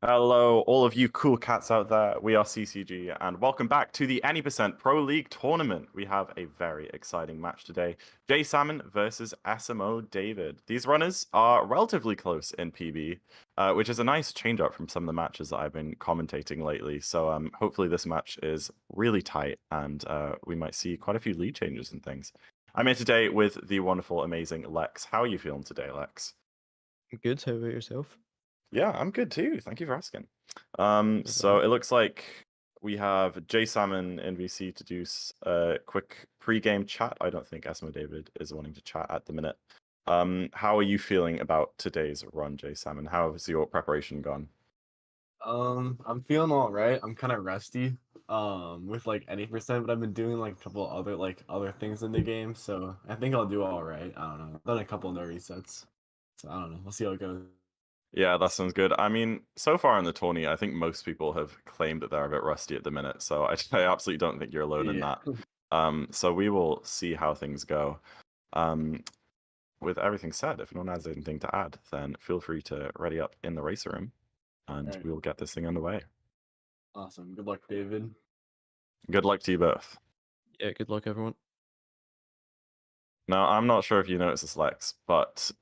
Hello, all of you cool cats out there. We are CCG, and welcome back to the Any Pro League tournament. We have a very exciting match today. jasalmon versus SMO David. These runners are relatively close in PB, which is a nice change up from some of the matches that I've been commentating lately. So hopefully this match is really tight, and we might see quite a few lead changes and things. I'm here today with the wonderful, amazing Lex. How are you feeling today, Lex? Good. How about yourself? Yeah, I'm good too. Thank you for asking. No So problem. it looks like we have jasalmon in VC to do a quick pre-game chat. I don't think SMO David is wanting to chat at the minute. How are you feeling about today's run, jasalmon? How has your preparation gone? I'm feeling all right. I'm kind of rusty, with like any percent, but I've been doing like a couple other things in the game, so I think I'll do all right. I don't know. I've done a couple no resets, so I don't know. We'll see how it goes. Yeah, that sounds good. I mean, so far in the tourney, I think most people have claimed that they're a bit rusty at the minute, so I absolutely don't think you're alone in Yeah. that. So we will see how things go. With everything said, if no one has anything to add, then feel free to ready up in the racer room, and Alright. we'll get this thing underway. Awesome. Good luck, David. Good luck to you both. Yeah. Good luck, everyone. Now, I'm not sure if you noticed this, Lex, but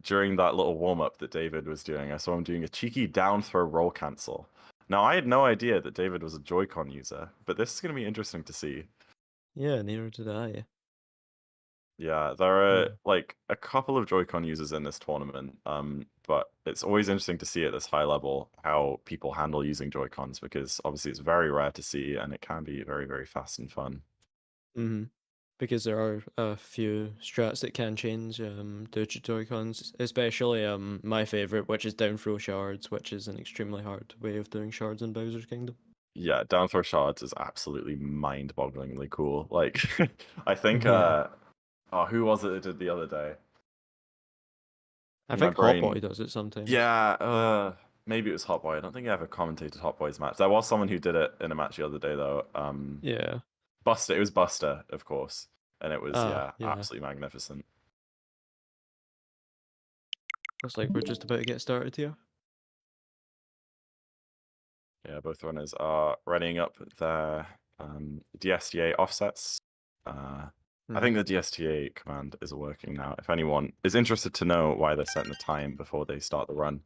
during that little warm-up that David was doing, I saw him doing a cheeky down throw roll cancel. Now, I had no idea that David was a Joy-Con user, but this is going to be interesting to see. Yeah. Neither did I. Yeah, there are Hmm. like a couple of Joy-Con users in this tournament, but it's always interesting to see at this high level how people handle using Joy-Cons, because obviously it's very rare to see and it can be very, very fast and fun. Mm-hmm. Because there are a few strats that can change the Joy-Cons, especially my favorite, which is down throw shards, which is an extremely hard way of doing shards in Bowser's Kingdom. Yeah, down throw shards is absolutely mind-bogglingly cool. Like, I think, Yeah. oh, who was it that did the other day? I In my think Hot brain. Boy does it sometimes. Yeah, maybe it was Hot Boy. I don't think I ever commentated Hot Boy's match. There was someone who did it in a match the other day, though. Yeah. Buster. It was Buster, of course, and it was Ah. yeah, Yeah. absolutely magnificent. Looks like we're just about to get started here. Yeah, both runners are readying up their DSTA offsets. I think the DSTA command is working now. If anyone is interested to know why they're setting the time before they start the run,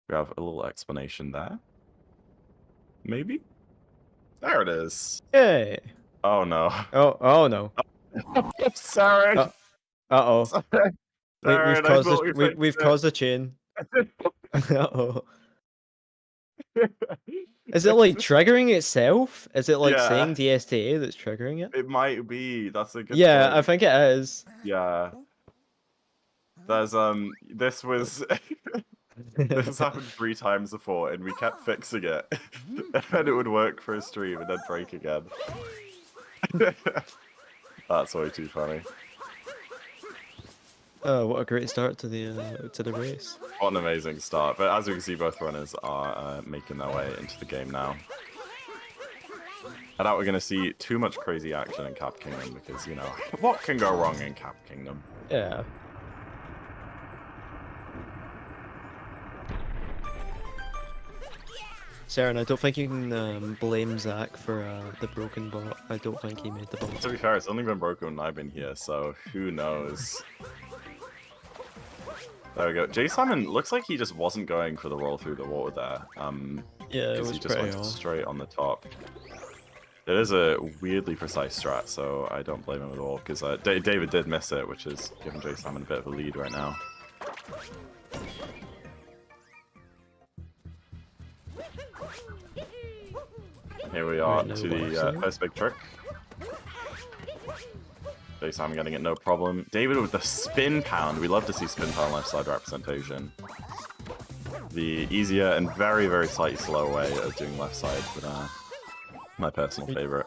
we have a little explanation there. Maybe? There it is. Yay! Oh no. Oh no. Sorry. Uh-oh. Sorry. We've I caused thought we fixed we've caused a chain. Uh-oh. Is it like triggering itself? Is it like Yeah, saying DSTA that's triggering it? it might be. That's a good Yeah, I point. think it is. Yeah. There's this was this has happened 3 times before and we kept fixing it. And it would work for a stream and then break again. That's way too funny. Oh, what a great start to the race. What an amazing start. But as we can see, both runners are making their way into the game now. I doubt we're going to see too much crazy action in Cap Kingdom because, you know, what can go wrong in Cap Kingdom? Yeah. Saren, I don't think you can blame Zach for the broken bot. I don't think he made the bot. To be fair, it's only been broken when I've been here, so who knows? There we go. jasalmon looks like he just wasn't going for the roll through the water there. Yeah, it because was he just pretty went off. straight on the top. It is a weirdly precise strat, so I don't blame him at all, because David did miss it, which is giving jasalmon a bit of a lead right now. Here we are Right, to now the Watson. first big trick. jasalmon getting it no problem. David with the spin pound. We love to see spin pound left side representation. The easier and very, very slightly slow way of doing left side, but my personal favorite.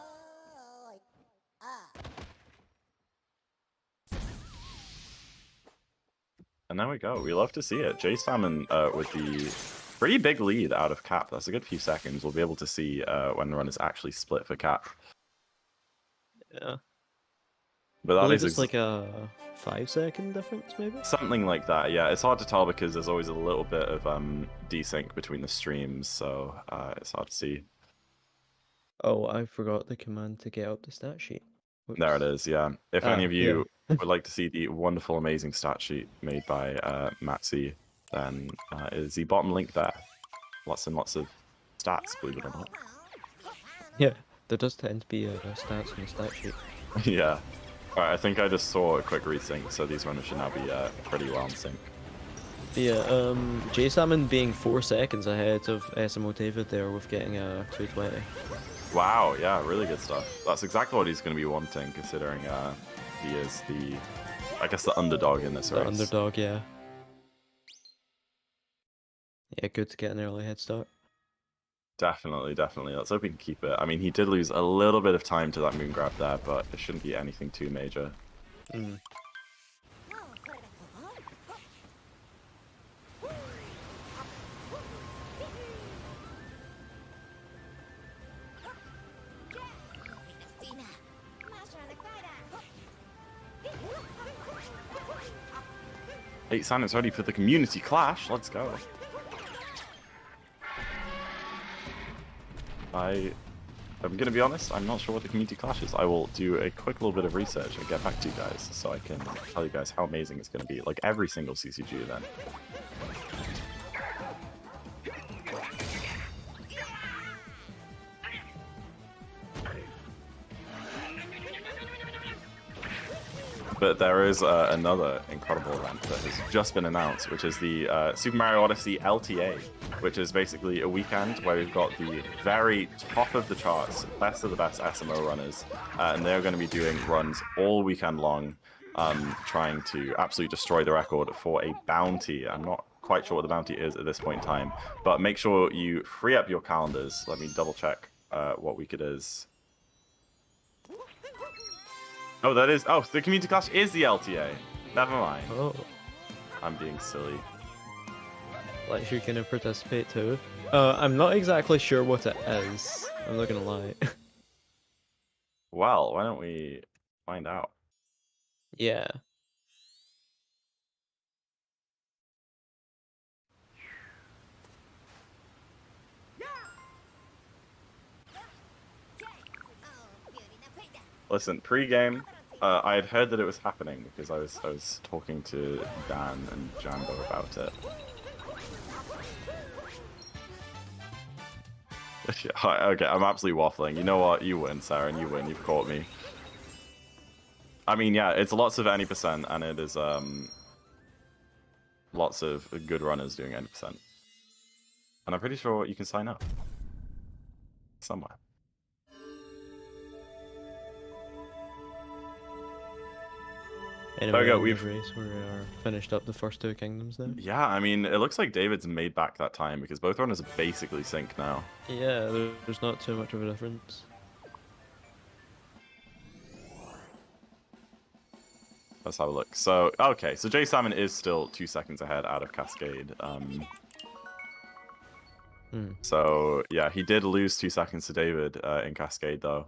And there we go. We love to see it. jasalmon with the pretty big lead out of Cap. That's a good few seconds. We'll be able to see when the run is actually split for Cap. Yeah. But I that believe is it's like a 5-second difference, maybe? something like that. Yeah, it's hard to tell because there's always a little bit of desync between the streams, so it's hard to see. Oh, I forgot the command to get up the stat sheet. There it Whoops. is. Yeah. If any of you yeah. would like to see the wonderful, amazing stat sheet made by Matzy, then is the bottom link there. Lots and lots of stats, believe it or not. Yeah, there does tend to be stats on the stat sheet. Yeah. Alright, I think I just saw a quick resync, so these runners should now be pretty well in sync. Yeah, jasalmon being 4 seconds ahead of SMO David there with getting a 220. Wow, yeah, really good stuff. That's exactly what he's going to be wanting, considering he is the, I guess, the underdog in this race. The underdog, yeah. Yeah, good to get an early head start. Definitely, definitely. Let's hope he can keep it. I mean, he did lose a little bit of time to that moon grab there, but it shouldn't be anything too major. Mm. Hey, Santa's ready for the community clash. Let's go. I'm gonna be honest, I'm not sure what the community clash is. I will do a quick little bit of research and get back to you guys so I can tell you guys how amazing it's gonna be. Like every single CCG event. But there is another incredible event that has just been announced, which is the Super Mario Odyssey LTA, which is basically a weekend where we've got the very top of the charts, best of the best SMO runners, and they're going to be doing runs all weekend long, trying to absolutely destroy the record for a bounty. I'm not quite sure what the bounty is at this point in time, but make sure you free up your calendars. Let me double check what week it is. Oh, that is... Oh, the community clash is the LTA. Never mind. Oh. I'm being silly. Like you're gonna participate too? I'm not exactly sure what it is. I'm not gonna lie. Well, why don't we find out? Yeah. Listen, pre-game, I had heard that it was happening because I was talking to Dan and Jambo about it. Okay, I'm absolutely waffling. You know what? You win, Saren. You win. You've caught me. I mean, yeah, it's lots of any percent, and it is lots of good runners doing any percent. And I'm pretty sure you can sign up somewhere. Anyway, we go, on we've- the race, we are finished up the first 2 kingdoms now. Yeah, I mean, it looks like David's made back that time because both runners are basically sync now. Yeah, there's not too much of a difference. Let's have a look. So, okay, so jasalmon is still 2 seconds ahead out of Cascade. So, yeah, he did lose 2 seconds to David in Cascade, though.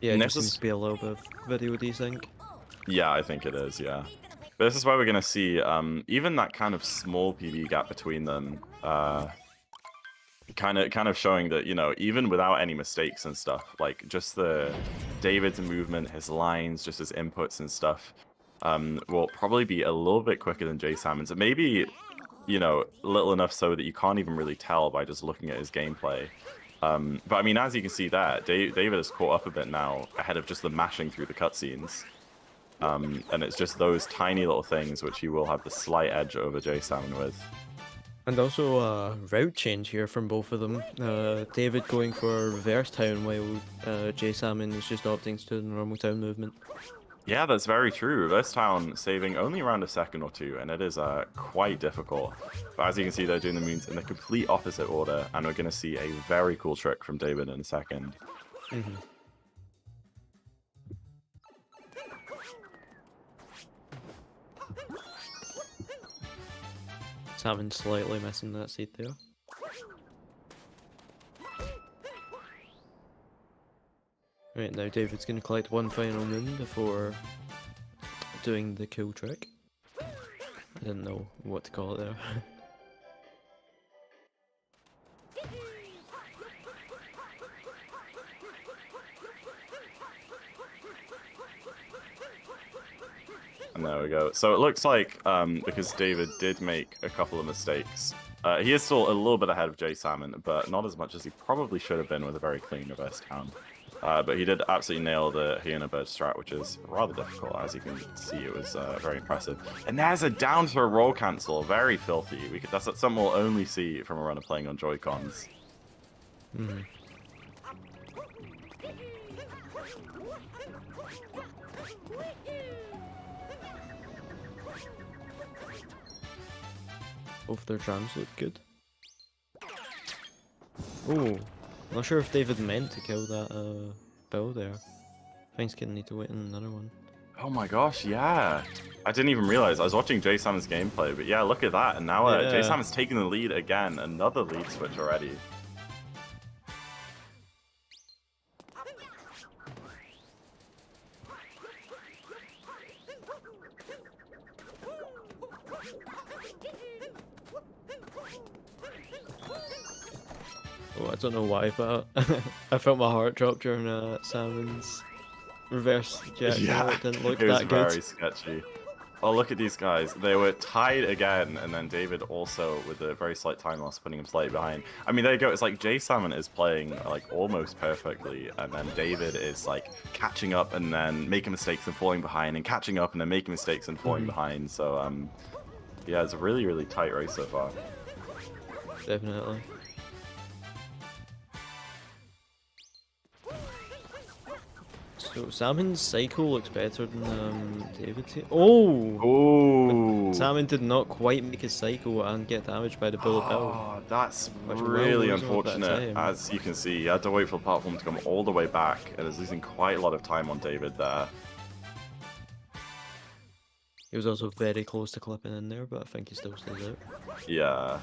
Yeah, it And just this seems is- to be a little bit of video desync. Yeah, I think it is, yeah. But this is where we're going to see even that kind of small PB gap between them, kind of showing that, you know, even without any mistakes and stuff, like just the David's movement, his lines, just his inputs and stuff, will probably be a little bit quicker than jasalmon's. It may be, you know, little enough so that you can't even really tell by just looking at his gameplay. But I mean, as you can see there, David has caught up a bit now ahead of just the mashing through the cutscenes. And it's just those tiny little things which he will have the slight edge over jasalmon with. And also a route change here from both of them. David going for reverse town while jasalmon is just opting to do the normal town movement. Yeah, that's very true. Reverse town saving only around a second or two, and it is quite difficult. But as you can see, they're doing the moons in the complete opposite order, and we're going to see a very cool trick from David in a second. Salmon slightly missing that seed there. Right, now David's going to collect one final moon before doing the cool trick. I didn't know what to call it there. And there we go. So it looks like, because David did make a couple of mistakes, he is still a little bit ahead of Jay Salmon, but not as much as he probably should have been with a very clean reverse down. But he did absolutely nail the Hyena Bird strat, which is rather difficult. As you can see, it was very impressive. And there's a down throw roll cancel, very filthy. That's something we'll only see from a runner playing on Joy-Cons. Mhm. Both their jams look good. Oh, not sure if David meant to kill that bill there. I think he's gonna need to wait in another one. Oh my gosh, yeah. I didn't even realize. I was watching Jay Salmon's gameplay, but yeah, look at that. And now Jay Yeah. Salmon's taking the lead again. Another lead switch already. Oh, I don't know why, but I felt my heart drop during Salmon's reverse jet. Yeah, It didn't look it was that very good. sketchy. Oh, look at these guys. They were tied again, and then David also, with a very slight time loss, putting him slightly behind. I mean, there you go. It's like Jay Salmon is playing like almost perfectly, and then David is like catching up and then making mistakes and falling behind, and catching up and then making mistakes and falling behind. So, yeah, it's a really, really tight race so far. Definitely. So Salmon's cycle looks better than David's here. Oh! Ooh. Salmon did not quite make his cycle and get damaged by the bullet bill. Oh, that's Which will really lose all that unfortunate. time. As you can see, he had to wait for the platform to come all the way back, and is losing quite a lot of time on David there. He was also very close to clipping in there, but I think he still stays out. Yeah.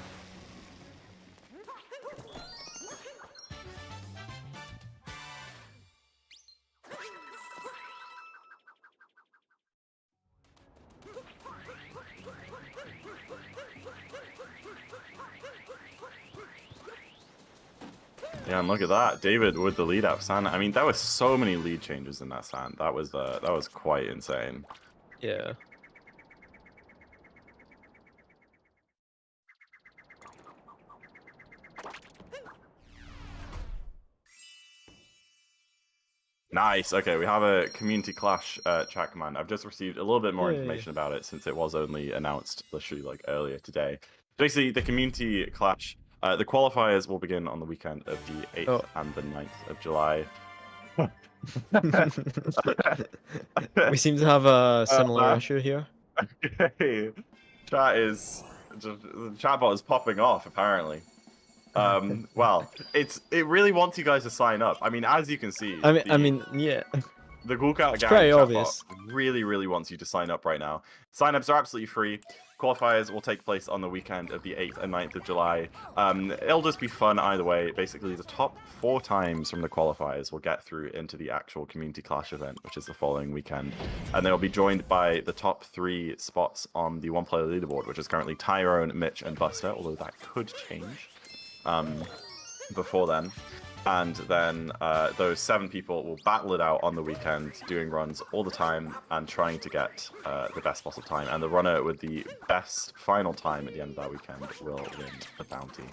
Yeah, and look at that, David with the lead up stand. I mean, there were so many lead changes in that stand. That was quite insane. Yeah. Nice. Okay, we have a community clash chat command. I've just received a little bit more Yay. information about it since it was only announced literally like earlier today. Basically, the community clash, the qualifiers will begin on the weekend of the 8th and the 9th of July. We seem to have a similar issue here. Okay. The chatbot is popping off apparently. Well, it really wants you guys to sign up. I mean, as you can see, I mean, yeah. the Google It's pretty obvious. really wants you to sign up right now. Sign-ups are absolutely free. Qualifiers will take place on the weekend of the 8th and 9th of July. It'll just be fun either way. Basically, the top 4 times from the qualifiers will get through into the actual Community Clash event, which is the following weekend. And they'll be joined by the top 3 spots on the one-player leaderboard, which is currently Tyrone, Mitch, and Buster, although that could change before then. And then those 7 people will battle it out on the weekend, doing runs all the time and trying to get the best possible time. And the runner with the best final time at the end of that weekend will win the bounty.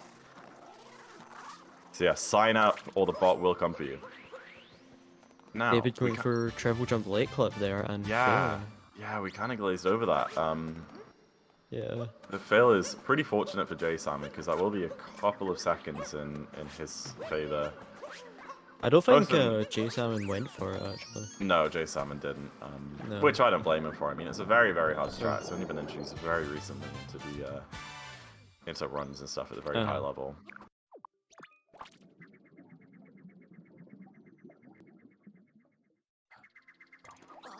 So yeah, sign up or the bot will come for you. Now, David going for treble jump late clip there and failing. Yeah, we kind of glazed over that. Yeah. The fail is pretty fortunate for Jay Salmon because that will be a couple of seconds in his favor. I don't think Jay Salmon went for it actually. No, Jay Salmon didn't. No. Which I don't blame him for. I mean, it's a very hard strat. It's only been introduced very recently into runs and stuff at a very high level.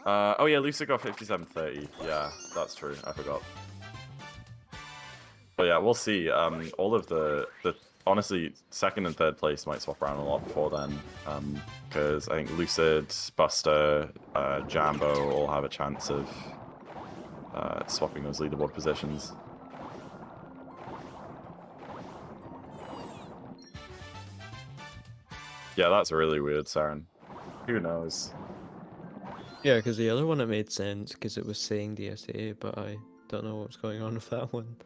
Oh yeah, Lucy got 57.30. Yeah, that's true. I forgot. But yeah, we'll see. All of the honestly, second and third place might swap around a lot before then, because I think Lucid, Buster, Jambo all have a chance of swapping those leaderboard positions. Yeah, that's really weird, Saren. Who knows? Yeah, because the other one it made sense because it was saying DSA, but I don't know what's going on with that one.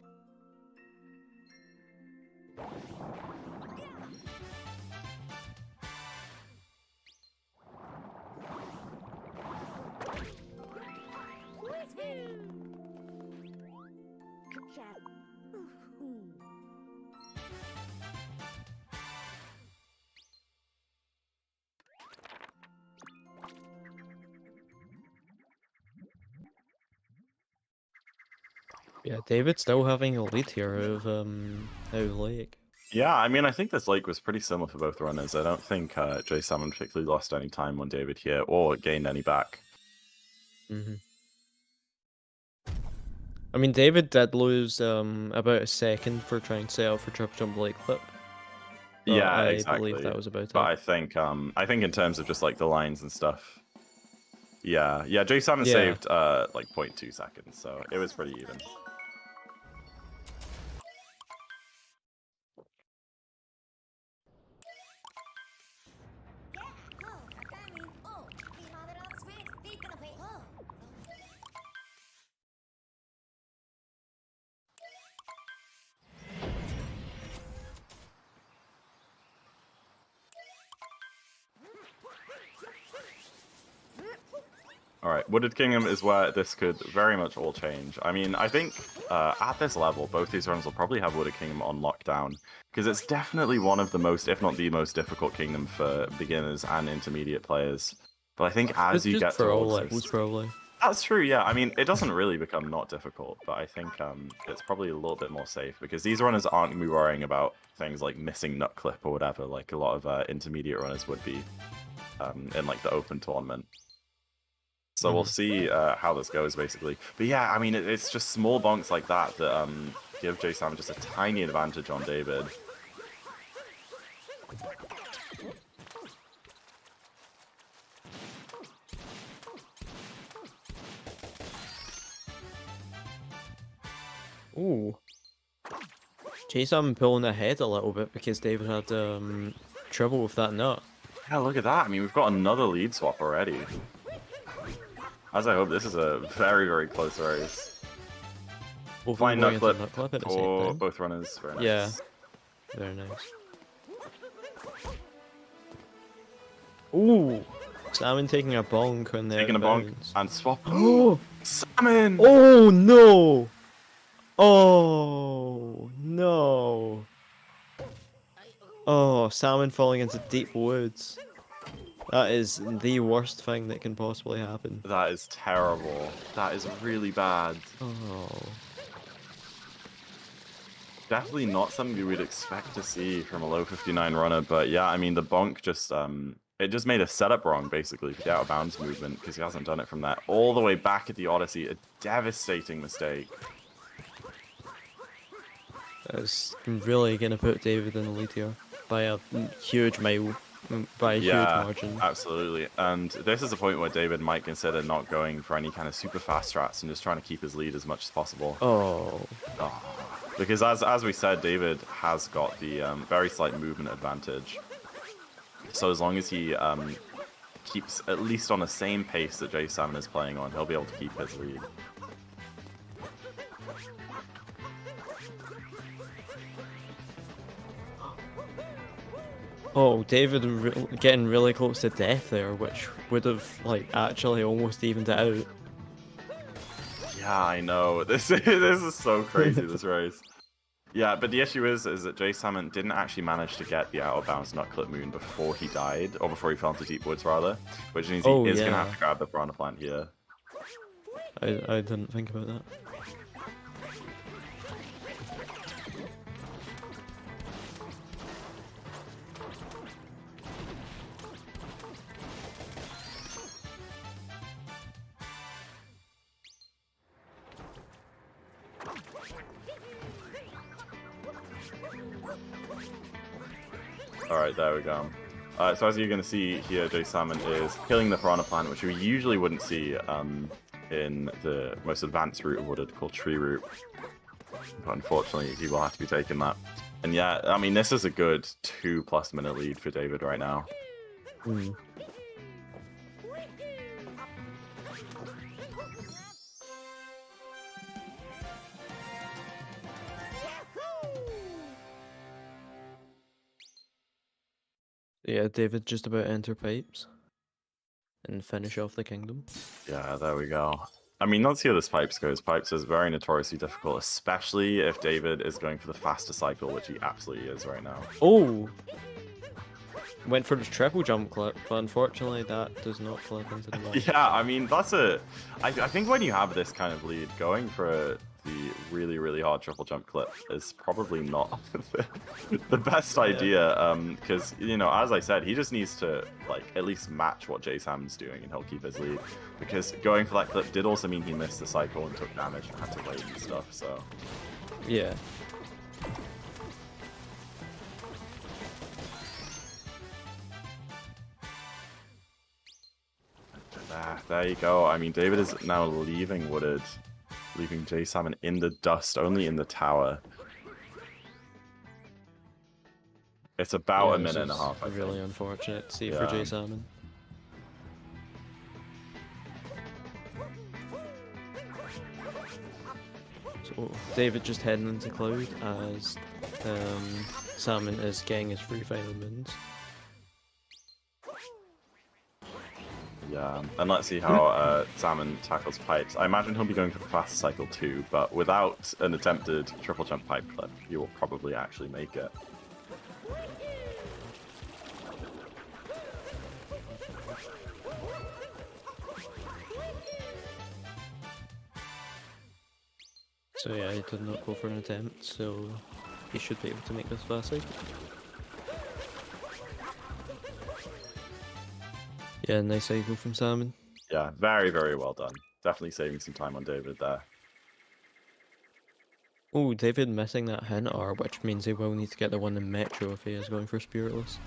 Yeah, David's still having a lead here out of Lake. Yeah, I mean, I think this lake was pretty similar for both runners. I don't think jasalmon particularly lost any time on David here or gained any back. I mean, David did lose about a second for trying to set up for triple jump lake clip. But Yeah, I exactly. believe that was about But it. I think in terms of just like the lines and stuff, yeah, jasalmon saved like 0.2 seconds, so it was pretty even. Alright, Wooded Kingdom is where this could very much all change. I mean, I think at this level, both these runs will probably have Wooded Kingdom on lockdown, because it's definitely one of the most, if not the most difficult kingdom for beginners and intermediate players. But I think as you get towards levels, probably. That's true, yeah. I mean, it doesn't really become not difficult, but I think it's probably a little bit more safe, because these runners aren't going to be worrying about things like missing nut clip or whatever, like a lot of intermediate runners would be in like the open tournament. So we'll see how this goes, basically. But yeah, I mean, it's just small bonks like that that give jasalmon just a tiny advantage on David. Ooh. jasalmon pulling ahead a little bit because David had trouble with that nut. Yeah, look at that. I mean, we've got another lead swap already. As I hope, this is a very, very close race. Fine nut clip for both runners. Very nice. Yeah, very nice. Ooh, Salmon taking a bonk on there. Taking a bonk and swap. Oh, Salmon! Oh no! Oh no! Oh, salmon falling into deep woods. That is the worst thing that can possibly happen. That is terrible. That is really bad. Oh. Definitely not something you would expect to see from a low 59 runner, but yeah, I mean, the bonk just, it just made a setup wrong, basically, for the out of bounds movement, because he hasn't done it from that all the way back at the Odyssey. A devastating mistake. That's really going to put David in the lead here by a huge mile. By a huge margin. Absolutely. And this is a point where David might consider not going for any kind of super fast strats and just trying to keep his lead as much as possible. Oh. Because as we said, David has got the very slight movement advantage. So as long as he keeps at least on the same pace that jasalmon is playing on, he'll be able to keep his lead. Oh, David getting really close to death there, which would have like actually almost evened it out. Yeah, I know. This is so crazy, this race. Yeah, but the issue is that jasalmon didn't actually manage to get the out of bounds nut clip moon before he died, or before he fell into deep woods rather, which means he is going to have to grab the piranha plant here. I didn't think about that. All right, there we go. So as you're going to see here, jasalmon is killing the piranha plant, which we usually wouldn't see in the most advanced route of wooded called tree root. But unfortunately, he will have to be taking that. And yeah, I mean, this is a good 2+ minute lead for David right now. Mm. Yeah, David just about enter pipes and finish off the kingdom. Yeah, there we go. I mean, let's see how this pipes goes. Pipes is very notoriously difficult, especially if David is going for the faster cycle, which he absolutely is right now. Oh! Went for the triple jump clip, but unfortunately that does not clip into the wall. Yeah, I mean, that's I think when you have this kind of lead, going for the really, really hard triple jump clip is probably not the best idea, because, you know, as I said, he just needs to, like, at least match what jasalmon's doing and he'll keep his lead, because going for that clip did also mean he missed the cycle and took damage and had to wait and stuff, so... Yeah. There you go. I mean, David is now leaving wooded, leaving jasalmon in the dust, only in the tower. It's about a minute and a half, I think. Really unfortunate to see Yeah. for jasalmon. So David just heading into Cloud as Salmon is getting his free final moons. Yeah, and let's see how Salmon tackles pipes. I imagine he'll be going for the faster cycle too, but without an attempted triple jump pipe clip, he will probably actually make it. So yeah, he did not go for an attempt, so he should be able to make this fast cycle. Yeah, nice cycle from Salmon. Yeah, very, very well done. Definitely saving some time on David there. Oh, David missing that hint R, which means he will need to get the one in Metro if he is going for Spiritless.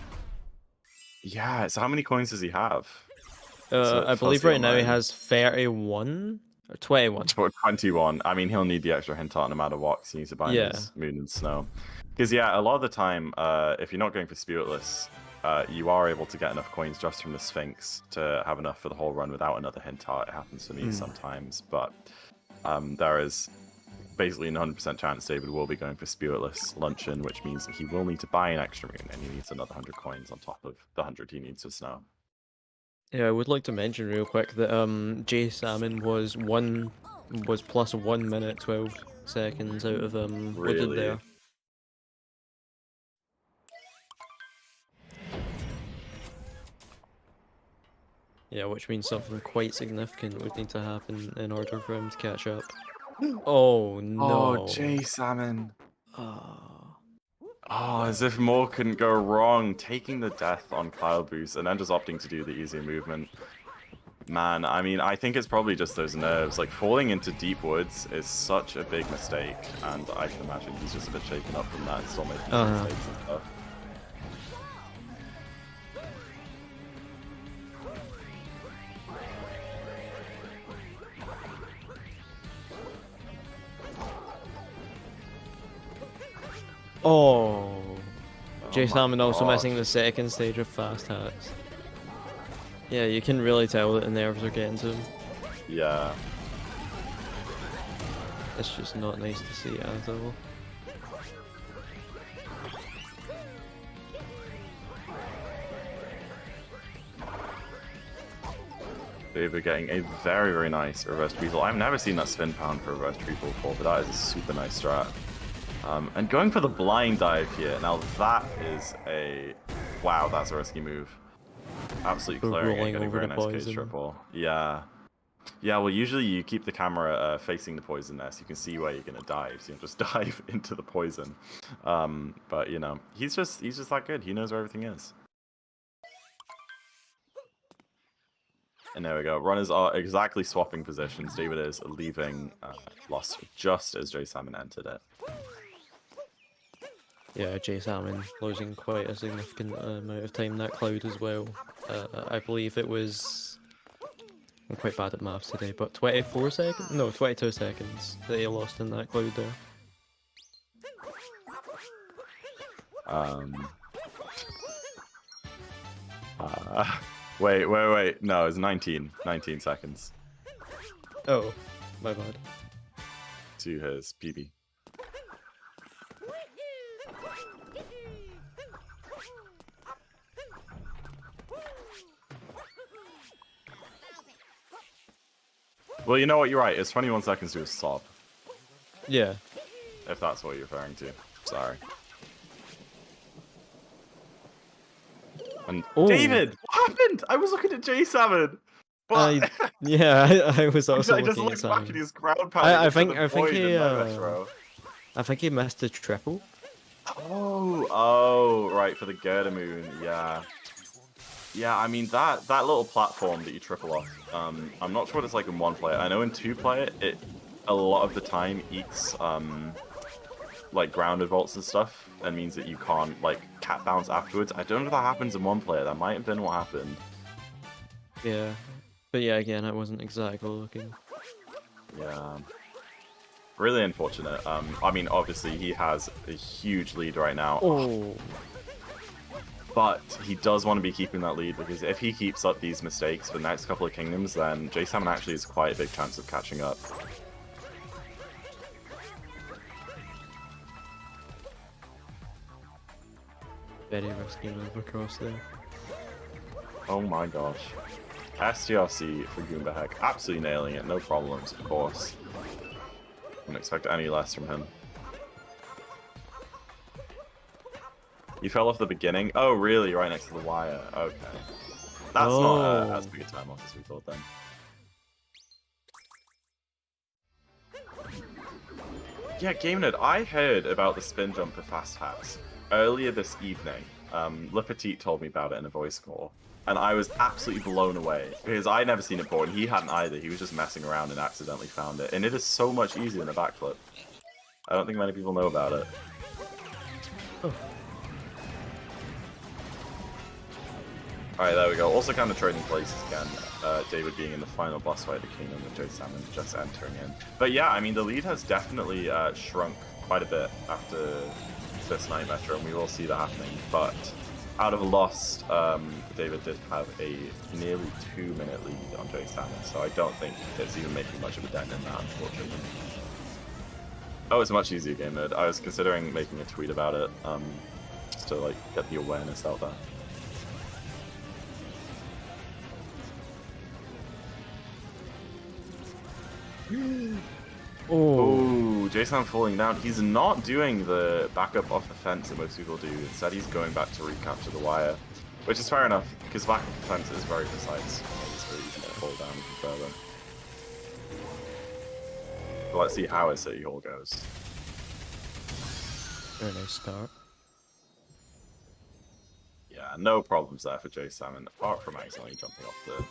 Yeah, so how many coins does he have? I believe right now he has 31 or 21. 21. I mean, he'll need the extra hint art no matter what, because he needs to bind his Moon and Snow. Because, yeah, a lot of the time, if you're not going for Spiritless, you are able to get enough coins just from the Sphinx to have enough for the whole run without another hint art. It happens to me sometimes, but there is basically an 100% chance David will be going for Spiritless Luncheon, which means that he will need to buy an extra moon, and he needs another 100 coins on top of the 100 he needs for Snow. Yeah, I would like to mention real quick that J Salmon was plus 1 minute 12 seconds out of Wooded there. Yeah, which means something quite significant would need to happen in order for him to catch up. Oh no! Oh, jasalmon! Oh. Oh, as if more couldn't go wrong, taking the death on Cloud Boost and then just opting to do the easier movement. Man, I mean, I think it's probably just those nerves. Like, falling into deep woods is such a big mistake, and I can imagine he's just a bit shaken up from that and still making mistakes and stuff. Oh. J Salmon also gosh. missing the second stage of fast hats. Yeah, you can really tell that the nerves are getting to him. Yeah. It's just not nice to see at all. David getting a very, very nice reverse treacle. I've never seen that spin pound for reverse treacle before, but that is a super nice strat. And going for the blind dive here. Now that is a... Wow, that's a risky move. Absolutely clearing and getting a very nice case triple. Yeah. Yeah, well, usually you keep the camera facing the poison there so you can see where you're going to dive. So you just dive into the poison. But, you know, he's just that good. He knows where everything is. And there we go. Runners are exactly swapping positions. David is leaving Lost just as J Salmon entered it. Yeah, jasalmon losing quite a significant amount of time in that cloud as well. I believe it was. I'm quite bad at maths today, but 24 seconds? No, 22 seconds that he lost in that cloud there. Wait. No, it's 19 seconds Oh, my bad. to his PB. Well, you know what? You're right. It's 21 seconds to a sob. Yeah. If that's what you're referring to. Sorry. And Oh. David, what happened? I was looking at J7. But Yeah, I was also I just looking at looked back Simon. and he's ground pounding. I think he I I think he missed a triple. Oh, right, for the Gerda moon, yeah. Yeah, I mean that little platform that you triple off. I'm not sure what it's like in one player. I know in two player it a lot of the time eats like grounded vaults and stuff, and means that you can't like cat bounce afterwards. I don't know if that happens in one player. That might have been what happened. Yeah. But yeah, again, I wasn't exactly looking. Yeah. Really unfortunate. I mean, obviously he has a huge lead right now. Oh. But he does want to be keeping that lead, because if he keeps up these mistakes for the next couple of kingdoms, then jasalmon actually has quite a big chance of catching up. Very risky move across there. Oh my gosh. STRC for Goombahek. Absolutely nailing it, no problems, of course. Wouldn't expect any less from him. You fell off the beginning? Oh, really? Right next to the wire. Okay. That's not as big a time loss as we thought then. Yeah, GameNerd, I heard about the spin jump for fast hats earlier this evening. Le Petit told me about it in a voice call, and I was absolutely blown away, because I'd never seen it before, and he hadn't either. He was just messing around and accidentally found it, and it is so much easier than a backflip. I don't think many people know about it. Oh. Alright, there we go. Also kind of trading places again. David being in the final boss fight of the Kingdom with jasalmon just entering in. But yeah, I mean, the lead has definitely shrunk quite a bit after this night metro, and we will see that happening. But out of Lost, David did have a nearly 2-minute lead on jasalmon, so I don't think it's even making much of a dent in that, unfortunately. Oh, it's a much easier game mode. I was considering making a tweet about it, just to like get the awareness out there. Oh, Jason falling down. He's not doing the backup off the fence that most people do. Instead, he's going back to recapture the wire, which is fair enough, because backup off the fence is very precise. It's really easy to fall down even further. But let's see how his City Hall goes. Very nice start. Yeah, no problems there for jasalmon, apart from accidentally jumping off the wall.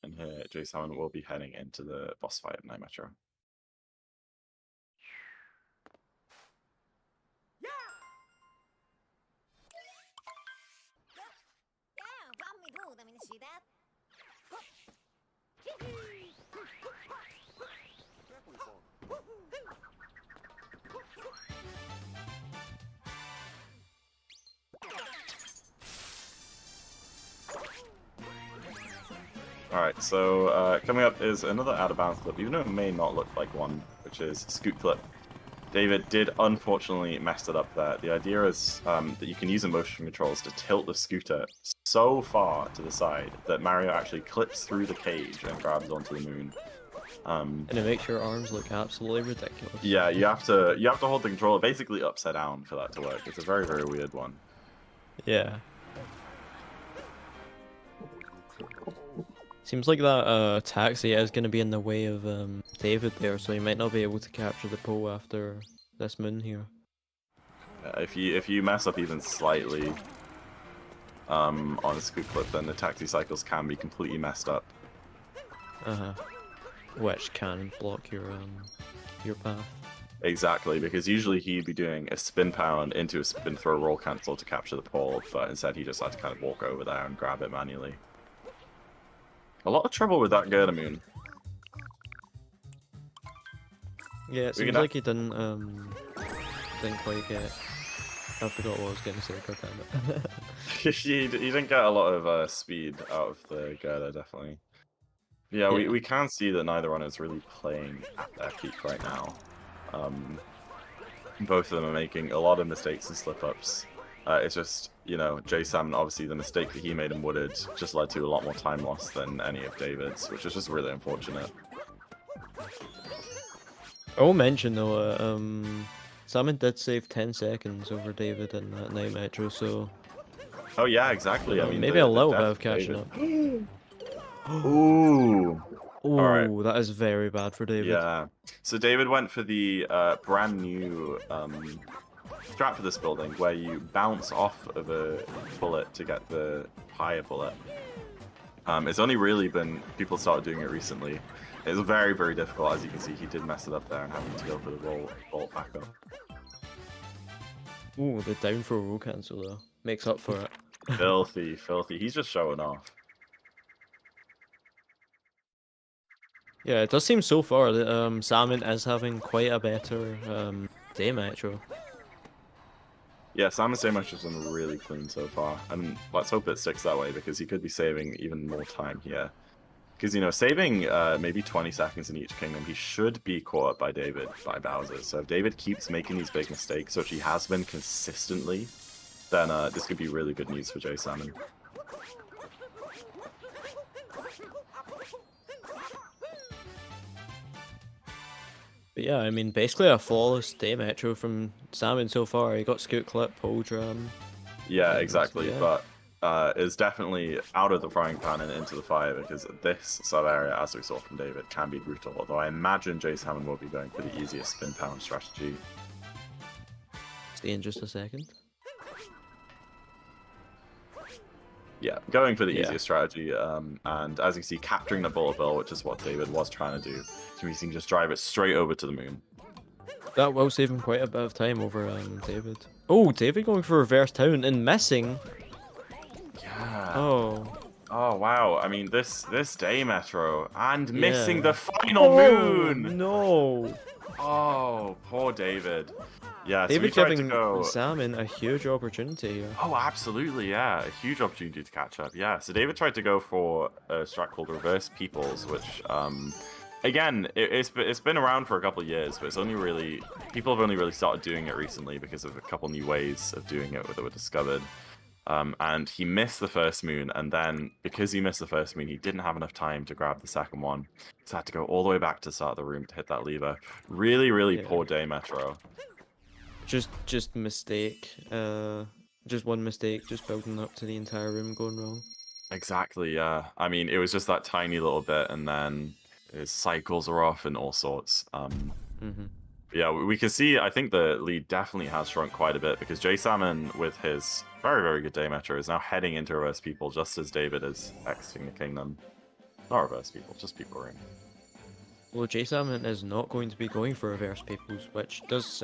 And here, jasalmon will be heading into the boss fight of Night Metro. Alright, so coming up is another out-of-bounds clip, even though it may not look like one, which is Scoot Clip. David did unfortunately mess it up there. The idea is that you can use motion controls to tilt the scooter so far to the side that Mario actually clips through the cage and grabs onto the moon. And it makes your arms look absolutely ridiculous. Yeah, you have to hold the controller basically upside down for that to work. It's a very, very weird one. Yeah. Seems like that taxi is going to be in the way of David there, so he might not be able to capture the pole after this moon here. If you mess up even slightly on a scoop clip, then the taxi cycles can be completely messed up. Which can block your path. Exactly, because usually he'd be doing a spin pound into a spin throw roll cancel to capture the pole, but instead he just had to kind of walk over there and grab it manually. A lot of trouble with that Gerdamoon. Yeah, it seems like he didn't quite get. I forgot what I was going to say. God damn it. he didn't get a lot of speed out of the Gerda, definitely. Yeah, Yeah. we can see that neither one is really playing at their peak right now. Both of them are making a lot of mistakes and slip-ups. It's just, you know, jasalmon, obviously the mistake that he made in Wooded just led to a lot more time loss than any of David's, which is just really unfortunate. I will mention though, Salmon did save 10 seconds over David in that night metro, so Oh yeah, exactly. I mean, maybe the a little bit death of catching up. Ooh. Alright. That is very bad for David. Yeah. So David went for the brand new strat for this building, where you bounce off of a bullet to get the higher bullet. It's only really been people started doing it recently. It's very, very difficult. As you can see, he did mess it up there and having to go for the roll back up. Ooh, the down throw roll cancel though makes up for it. Filthy, filthy. He's just showing off. Yeah, it does seem so far that Salmon is having quite a better day metro. Yeah, Salmon's day match has been really clean so far, and let's hope it sticks that way because he could be saving even more time here. Because, you know, saving maybe 20 seconds in each kingdom, he should be caught up by Bowser. So if David keeps making these big mistakes, which he has been consistently, then this could be really good news for jasalmon. But yeah, I mean, basically a flawless day metro from Salmon so far. He got scoot clip, pole drum. Yeah, exactly. Yeah. But it's definitely out of the frying pan and into the fire because this sub area, as we saw from David, can be brutal. Although I imagine jasalmon will be going for the easiest spin pound strategy. Stay in just a second. Yeah, going for the easiest strategy, and as you see, capturing the bullet bill, which is what David was trying to do, so he can just drive it straight over to the moon. That will save him quite a bit of time over David. Oh, David going for reverse town and missing. Yeah. Oh. Oh wow! I mean, this day metro and missing the final moon. No. Oh, poor David. Yeah, David so we tried giving to go. Salmon a huge opportunity here. Oh, absolutely, yeah. A huge opportunity to catch up, yeah. So David tried to go for a strat called Reverse Peoples, which, again, it's been around for a couple of years, but it's only really... People have only really started doing it recently because of a couple new ways of doing it that were discovered. And he missed the first moon, and then, because he missed the first moon, he didn't have enough time to grab the second one. So had to go all the way back to the start of the room to hit that lever. Really, really poor day, Metro. Just mistake. Just one mistake, just building up to the entire room going wrong. Exactly, yeah. I mean, it was just that tiny little bit, and then his cycles are off and all sorts. Yeah, we can see, I think the lead definitely has shrunk quite a bit, because jasalmon, with his very, very good day metro, is now heading into reverse people, just as David is exiting the kingdom. Not reverse people, just people room. Well, jasalmon is not going to be going for reverse peoples, which does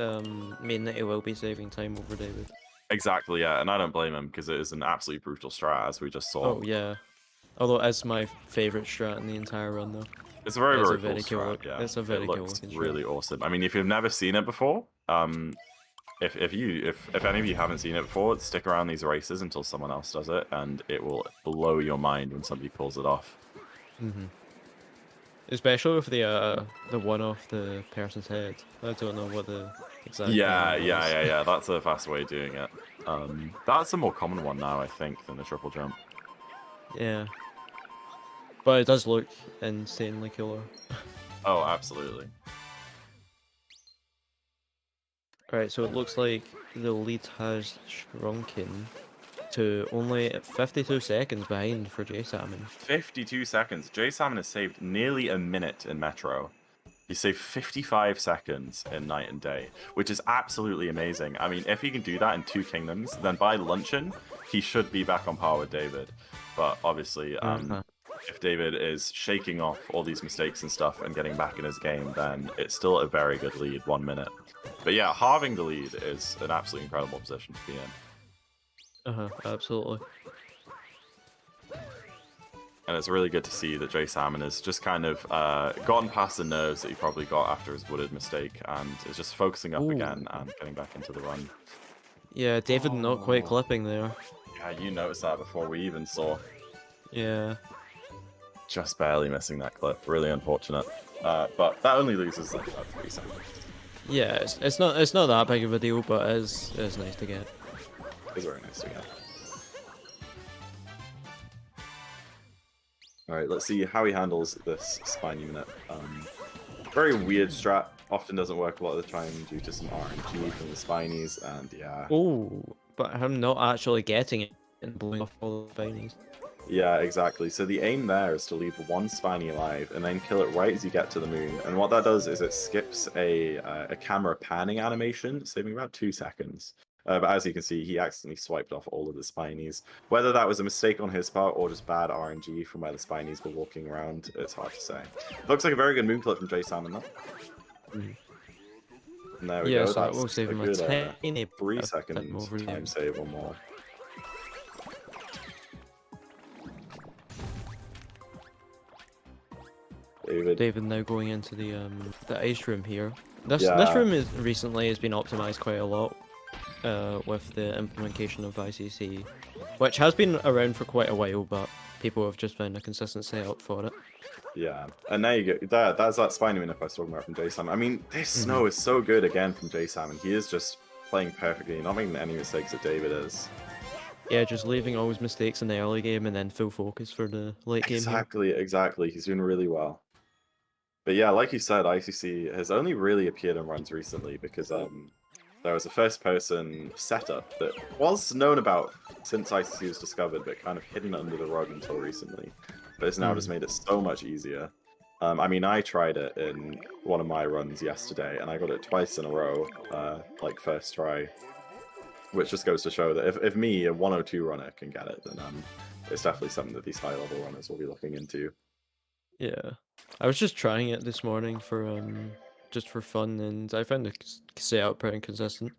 mean that he will be saving time over David. Exactly, yeah, and I don't blame him, because it is an absolutely brutal strat, as we just saw. Oh, yeah. Although it's my favourite strat in the entire run, though. It's a very, very cool strat, yeah. It's a very cool looks looking really awesome. I mean, if you've never seen it before, if any of you haven't seen it before, stick around these races until someone else does it, and it will blow your mind when somebody pulls it off. Especially with the one off the person's head. I don't know what the exact. Yeah. That's a fast way of doing it. That's a more common one now, I think, than the triple jump. Yeah. But it does look insanely killer. Oh, absolutely. Alright, so it looks like the lead has shrunken to only 52 seconds behind for jasalmon. 52 seconds. jasalmon has saved nearly a minute in Metro. He saved 55 seconds in night and day, which is absolutely amazing. I mean, if he can do that in 2 kingdoms, then by luncheon, he should be back on par with David. But obviously, if David is shaking off all these mistakes and stuff and getting back in his game, then it's still a very good lead, 1 minute. But yeah, halving the lead is an absolutely incredible position to be in. Absolutely. And it's really good to see that jasalmon has just kind of gotten past the nerves that he probably got after his wooded mistake and is just focusing up again and getting back into the run. Yeah, David not quite clipping there. Yeah, you noticed that before we even saw. Yeah. Just barely missing that clip. Really unfortunate. But that only loses like about 3 seconds. Yeah, it's not that big of a deal, but it's nice to get. It's very nice to get. Alright, let's see how he handles this spine unit. Very weird strat. Often doesn't work a lot of the time due to some RNG from the spinies, and yeah. Oh, but him not actually getting it and blowing off all the spinies. Yeah, exactly. So the aim there is to leave 1 spiny alive and then kill it right as you get to the moon. And what that does is it skips a camera panning animation, saving about 2 seconds. But as you can see, he accidentally swiped off all of the spinies. Whether that was a mistake on his part or just bad RNG from where the spinies were walking around, it's hard to say. Looks like a very good moon clip from jasalmon, though. And there we go. So that That's will save him a good, tiny 3 seconds time save or more. David now going into the ice room here. This room recently has been optimized quite a lot with the implementation of ICC, which has been around for quite a while, but people have just found a consistent setup for it. Yeah, and there you go. That's that spiny minute I was talking about from jasalmon. I mean, this snow is so good again from jasalmon. He is just playing perfectly, not making any mistakes that David is. Yeah, just leaving all his mistakes in the early game and then full focus for the late game. Exactly. He's doing really well. But yeah, like you said, ICC has only really appeared in runs recently because there was a first-person setup that was known about since ICC was discovered, but kind of hidden under the rug until recently. But it's now just made it so much easier. I mean, I tried it in one of my runs yesterday, and I got it twice in a row, like first try. Which just goes to show that if me, a 102 runner, can get it, then it's definitely something that these high-level runners will be looking into. Yeah, I was just trying it this morning for just for fun, and I found the setup pretty consistent.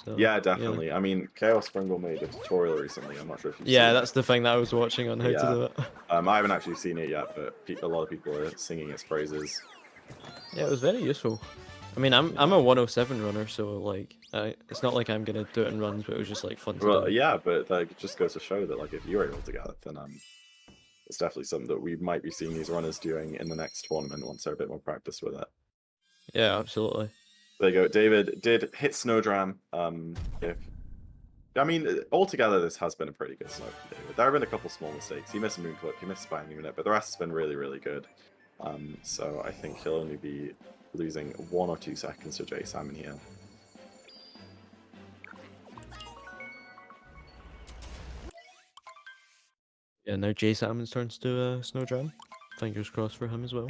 So, yeah, definitely. Yeah. I mean, Chaos Springle made a tutorial recently. I'm not sure if you've seen that's the thing that I was watching on how to do it. I haven't actually seen it yet, but a lot of people are singing its praises. Yeah, it was very useful. I mean, I'm a 107 runner, so like, it's not like I'm gonna do it in runs, but it was just like fun to do. Yeah, but like, it just goes to show that like if you're able to get it, then it's definitely something that we might be seeing these runners doing in the next tournament once they're a bit more practiced with it. Yeah, absolutely. There you go. David did hit Snowdram. I mean, altogether, this has been a pretty good snow from David. There have been a couple small mistakes. He missed a moon clip, he missed spine unit, but the rest has been really, really good. So I think he'll only be losing 1 or 2 seconds to jasalmon here. Yeah, now jasalmon's turns to Snowdram. Fingers crossed for him as well.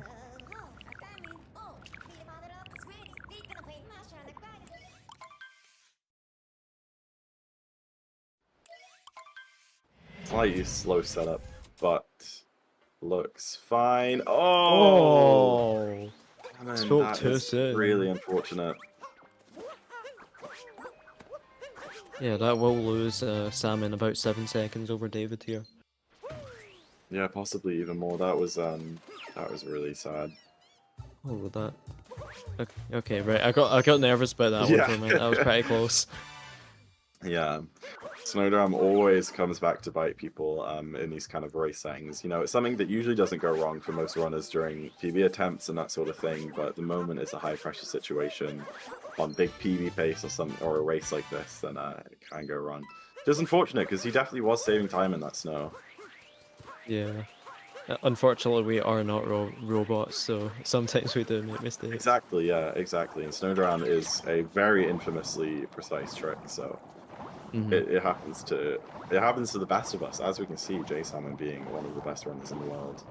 Slightly slow setup, but looks fine. Oh! Man, spoke too soon. Really unfortunate. Yeah, that will lose Sam in about 7 seconds over David here. Yeah, possibly even more. That was really sad. Oh, with that. Okay, right. I got nervous about that one for a minute. That was pretty close. Yeah, Snowdram always comes back to bite people in these kind of race settings. You know, it's something that usually doesn't go wrong for most runners during PB attempts and that sort of thing, but at the moment it's a high pressure situation on big PB pace or a race like this, then it can go wrong. Just unfortunate because he definitely was saving time in that snow. Yeah. Unfortunately, we are not robots, so sometimes we do make mistakes. Exactly, yeah, exactly. And Snowdram is a very infamously precise trick, so it happens to the best of us, as we can see, jasalmon being one of the best runners in the world.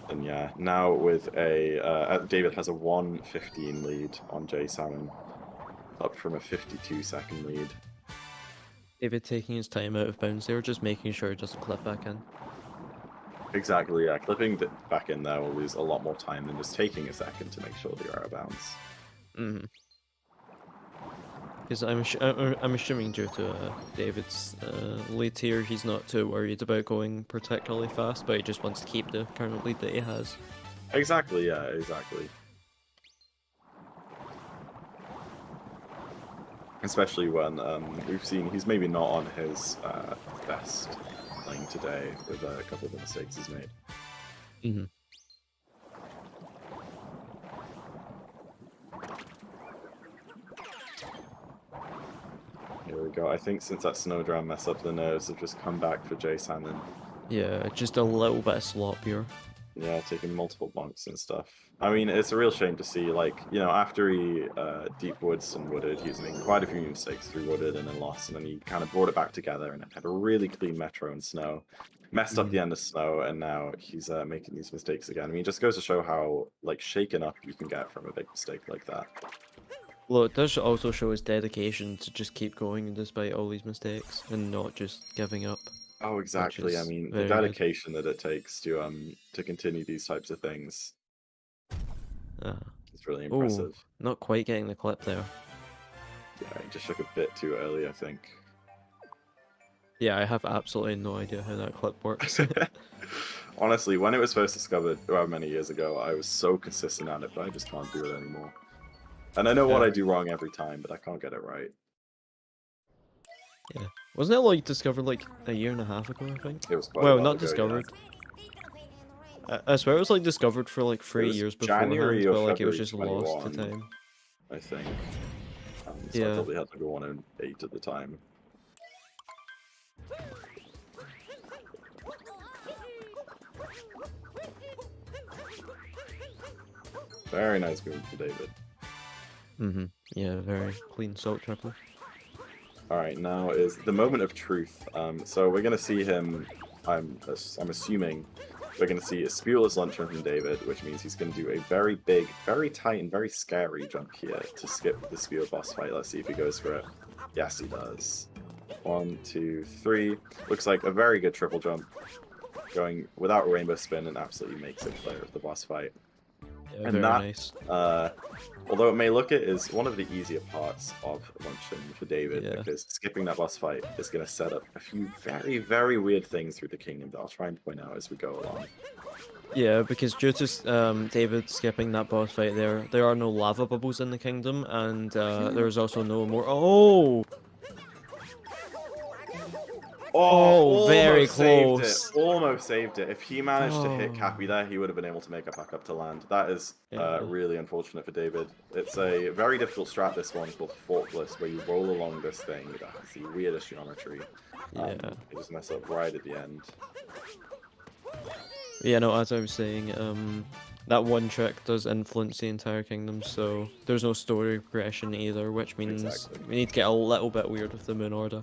And yeah, now with David has a 1:15 lead on jasalmon, up from a 52-second lead. David taking his time out of bounds there, just making sure he doesn't clip back in. Exactly, yeah. Clipping back in there will lose a lot more time than just taking a second to make sure that you're out of bounds. Mm-hmm. Because I'm assuming due to David's lead here, he's not too worried about going particularly fast, but he just wants to keep the current lead that he has. Exactly, yeah, exactly. Especially when we've seen he's maybe not on his best playing today with a couple of the mistakes he's made. Mm-hmm. Here we go. I think since that snowdram messed up the nerves, have just come back for jasalmon. Yeah, just a little bit of slop here. Yeah, taking multiple bonks and stuff. I mean, it's a real shame to see, like, you know, after he deep woods and wooded, he was making quite a few mistakes through wooded and then lost, and then he kind of brought it back together and had a really clean metro in snow. Messed up the end of snow, and now he's making these mistakes again. I mean, it just goes to show how, like, shaken up you can get from a big mistake like that. Well, it does also show his dedication to just keep going despite all these mistakes and not just giving up. Oh, exactly. I is mean, the very good. dedication that it takes to continue these types of things is really impressive. Not quite getting the clip there. Yeah, he just shook a bit too early, I think. Yeah, I have absolutely no idea how that clip works. Honestly, when it was first discovered, many years ago, I was so consistent at it, but I just can't do it anymore. And I know what I do wrong every time, but I can't get it right. Yeah. Wasn't it like discovered like a year and a half ago, I think? It was quite well, a while not ago, discovered. Yeah. I swear it was like discovered for like 3 years beforehand, January or but like it was February just lost to 21, time. I think. So Yeah. I probably had to go 108 at the time. Very nice move for David. Mm-hmm. Yeah, very clean salt triple. Alright, now is the moment of truth. So we're going to see him, I'm assuming, we're going to see a spewless luncheon from David, which means he's going to do a very big, very tight, and very scary jump here to skip the spear boss fight. Let's see if he goes for it. Yes, he does. 1, 2, 3. Looks like a very good triple jump. Going without a rainbow spin and absolutely makes it clear of the boss fight. Yeah, And very that, nice. although it may look it, is one of the easier parts of Luncheon for David, because skipping that boss fight is going to set up a few very, very weird things through the kingdom that I'll try and point out as we go along. Yeah, because due to David skipping that boss fight there are no lava bubbles in the kingdom, and there's also no more... Oh, very close. Almost saved it. If he managed to hit Cappy there, he would have been able to make it back up to land. That is really unfortunate for David. It's a very difficult strat, this one, called Forkless, where you roll along this thing that has the weirdest geometry. You just mess up right at the end. Yeah, no, as I was saying, that one trick does influence the entire kingdom, so there's no story progression either, which means we need to get a little bit weird with the moon order.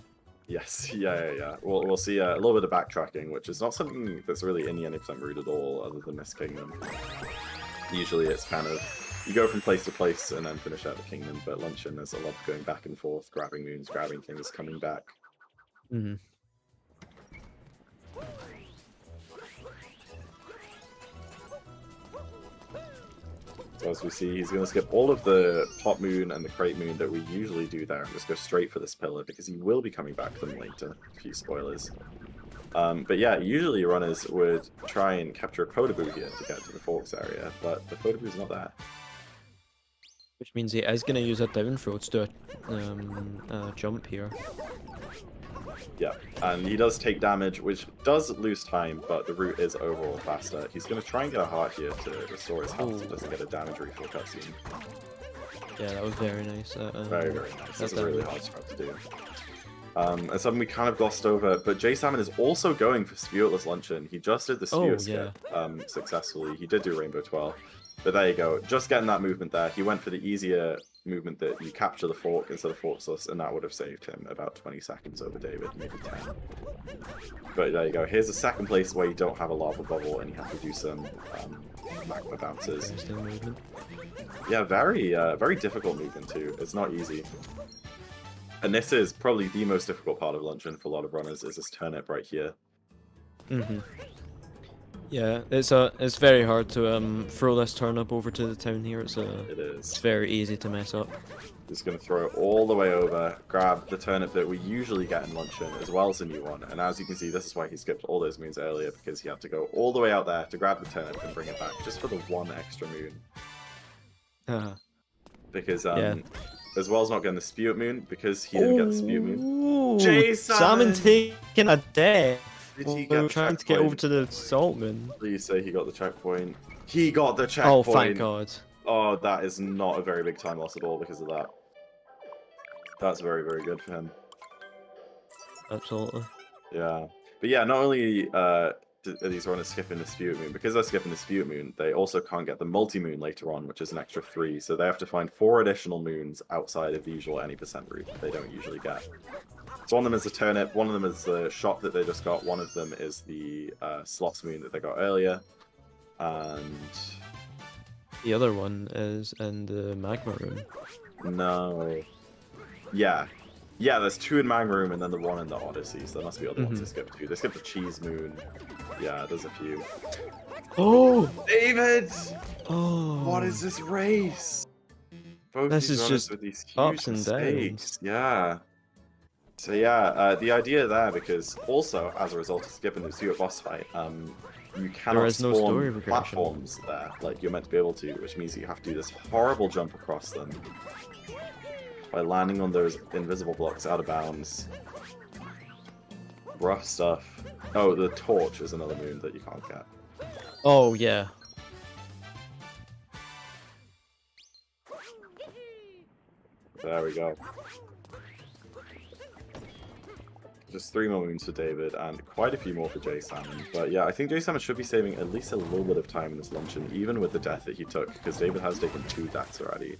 Yes, yeah. We'll see a little bit of backtracking, which is not something that's really in the Any % route at all, other than this kingdom. Usually it's kind of, you go from place to place and then finish out the kingdom, but Luncheon, there's a lot of going back and forth, grabbing moons, grabbing things, coming back. Mm-hmm. So as we see, he's going to skip all of the Pop Moon and the Crate Moon that we usually do there and just go straight for this pillar, because he will be coming back to them later. A few spoilers. But yeah, usually runners would try and capture a Kodaboo here to get to the Forks area, but the Kodaboo's not there. Which means he is going to use a down throw to do a jump here. Yeah, and he does take damage, which does lose time, but the route is overall faster. He's going to try and get a heart here to restore his health so he doesn't get a damage refill cutscene. Yeah, that was very nice. Very, very nice. That's a really hard strat to do. And something we kind of glossed over, but jasalmon is also going for Spewless Luncheon. He just did the Spew skip successfully. He did do Rainbow 12. But there you go. Just getting that movement there. He went for the easier movement that you capture the fork instead of fork sauce, and that would have saved him about 20 seconds over David, maybe 10. But there you go. Here's a second place where you don't have a lava bubble and you have to do some magma bounces. Interesting movement. Yeah, very difficult movement too. It's not easy. And this is probably the most difficult part of luncheon for a lot of runners, is this turnip right here. Yeah, it's very hard to throw this turnip over to the town here. It is. It's very easy to mess up. He's going to throw it all the way over, grab the turnip that we usually get in luncheon, as well as a new one. And as you can see, this is why he skipped all those moons earlier, because he had to go all the way out there to grab the turnip and bring it back, just for the one extra moon. Because, as well as not getting the Spewit moon, because he didn't get the Spewit moon. Salmon taking a death. Did he get trying to get over to the salt moon. Please say he got the checkpoint. He got the checkpoint. Oh, thank God. Oh, that is not a very big time loss at all because of that. That's very, very good for him. Absolutely. Yeah. But yeah, not only are these runners skipping the Spewit moon, because they're skipping the Spewit moon, they also can't get the multi-moon later on, which is an extra 3. So they have to find 4 additional moons outside of the usual any percent route that they don't usually get. So one of them is the turnip, one of them is the shop that they just got, one of them is the slots moon that they got earlier, and the other one is in the magma room. No. Yeah. Yeah, there's 2 in magma room and then the 1 in the Odyssey, so there must be other ones they skipped too. They skipped the cheese moon. Yeah, there's a few. Oh! David! Oh! What is this race? Both this these is runners just with these huge ups and mistakes. downs. Yeah. So yeah, the idea there, because also as a result of skipping the Spewit boss fight, you cannot there is no spawn story progression. platforms there like you're meant to be able to, which means you have to do this horrible jump across them by landing on those invisible blocks out of bounds. Rough stuff. Oh, the torch is another moon that you can't get. Oh, yeah. There we go. Just 3 more moons for David, and quite a few more for J-Salmon. But yeah, I think J-Salmon should be saving at least a little bit of time in this luncheon, even with the death that he took, because David has taken 2 deaths already.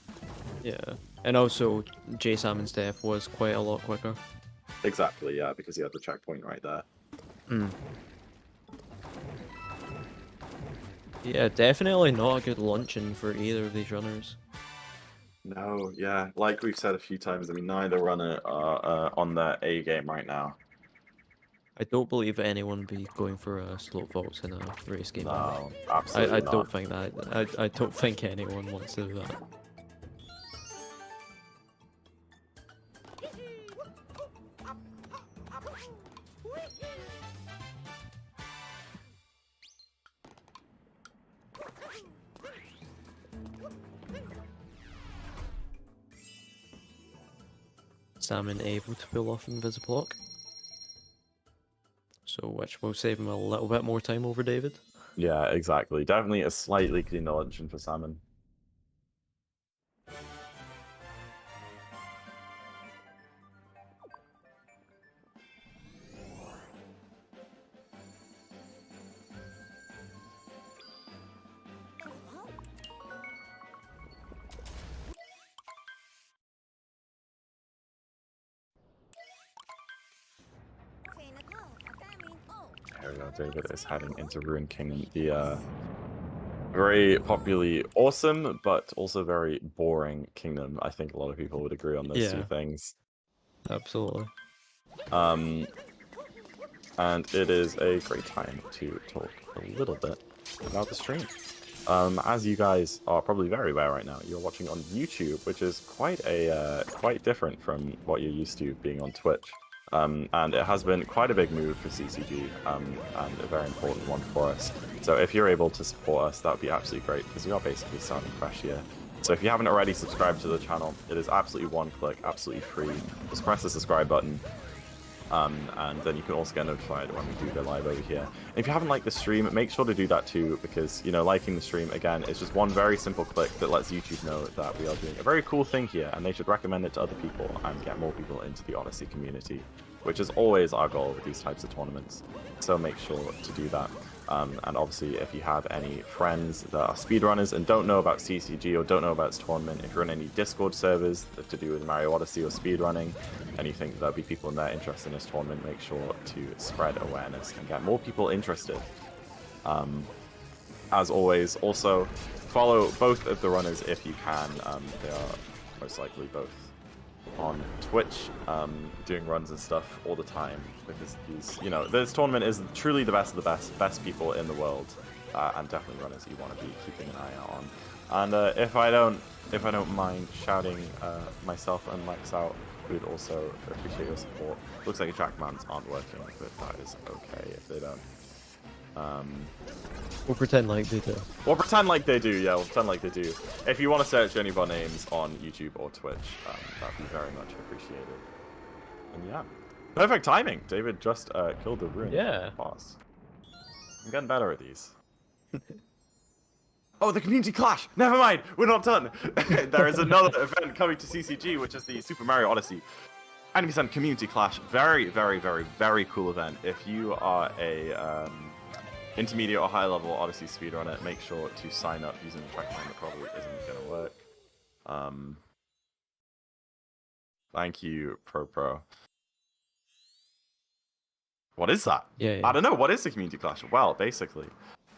Yeah. And also, J-Salmon's death was quite a lot quicker. Exactly, yeah, because he had the checkpoint right there. Yeah, definitely not a good luncheon for either of these runners. No, yeah, like we've said a few times, I mean, neither runner are on their A game right now. I don't believe anyone would be going for a slope vaults in a race game. No, absolutely I not. don't think that. I don't think anyone wants to do that. Salmon able to pull off invisible lock. So which will save him a little bit more time over David. Yeah, exactly. Definitely a slightly cleaner luncheon for Salmon. There we go, David is heading into Ruined Kingdom. The very popularly awesome, but also very boring kingdom. I think a lot of people would agree on those 2 things. Absolutely. And it is a great time to talk a little bit about the stream. As you guys are probably very aware right now, you're watching on YouTube, which is quite different from what you're used to being on Twitch. And it has been quite a big move for CCG, and a very important one for us. So if you're able to support us, that would be absolutely great, because we are basically starting fresh here. So if you haven't already subscribed to the channel, it is absolutely 1 click, absolutely free. Just press the subscribe button, and then you can also get notified when we do go live over here. And if you haven't liked the stream, make sure to do that too, because, you know, liking the stream, again, is just 1 very simple click that lets YouTube know that we are doing a very cool thing here, and they should recommend it to other people and get more people into the Odyssey community, which is always our goal with these types of tournaments. So make sure to do that. And obviously, if you have any friends that are speedrunners and don't know about CCG or don't know about this tournament, if you're in any Discord servers to do with Mario Odyssey or speedrunning, and you think there'll be people in there interested in this tournament, make sure to spread awareness and get more people interested. As always, also follow both of the runners if you can. They are most likely both on Twitch, doing runs and stuff all the time, because these, this tournament is truly the best of the best people in the world, and definitely runners you want to be keeping an eye out on. And if I don't mind shouting myself and Max out, we'd also appreciate your support. Looks like your trackmans aren't working, but that is okay if they don't. We'll pretend like they do. We'll pretend like they do, yeah, we'll pretend like they do. If you want to search any of our names on YouTube or Twitch, that'd be very much appreciated. And yeah, perfect timing. David just killed the ruin boss. I'm getting better at these. Oh, the community clash! Never mind, we're not done. There is another event coming to CCG, which is the Super Mario Odyssey 90% community clash. Very, very, very, very cool event. If you are a intermediate or high level Odyssey speedrunner, make sure to sign up using the trackman that probably isn't going to work. Thank you, Pro. What is that? Yeah. I don't know. What is the community clash? Well, basically,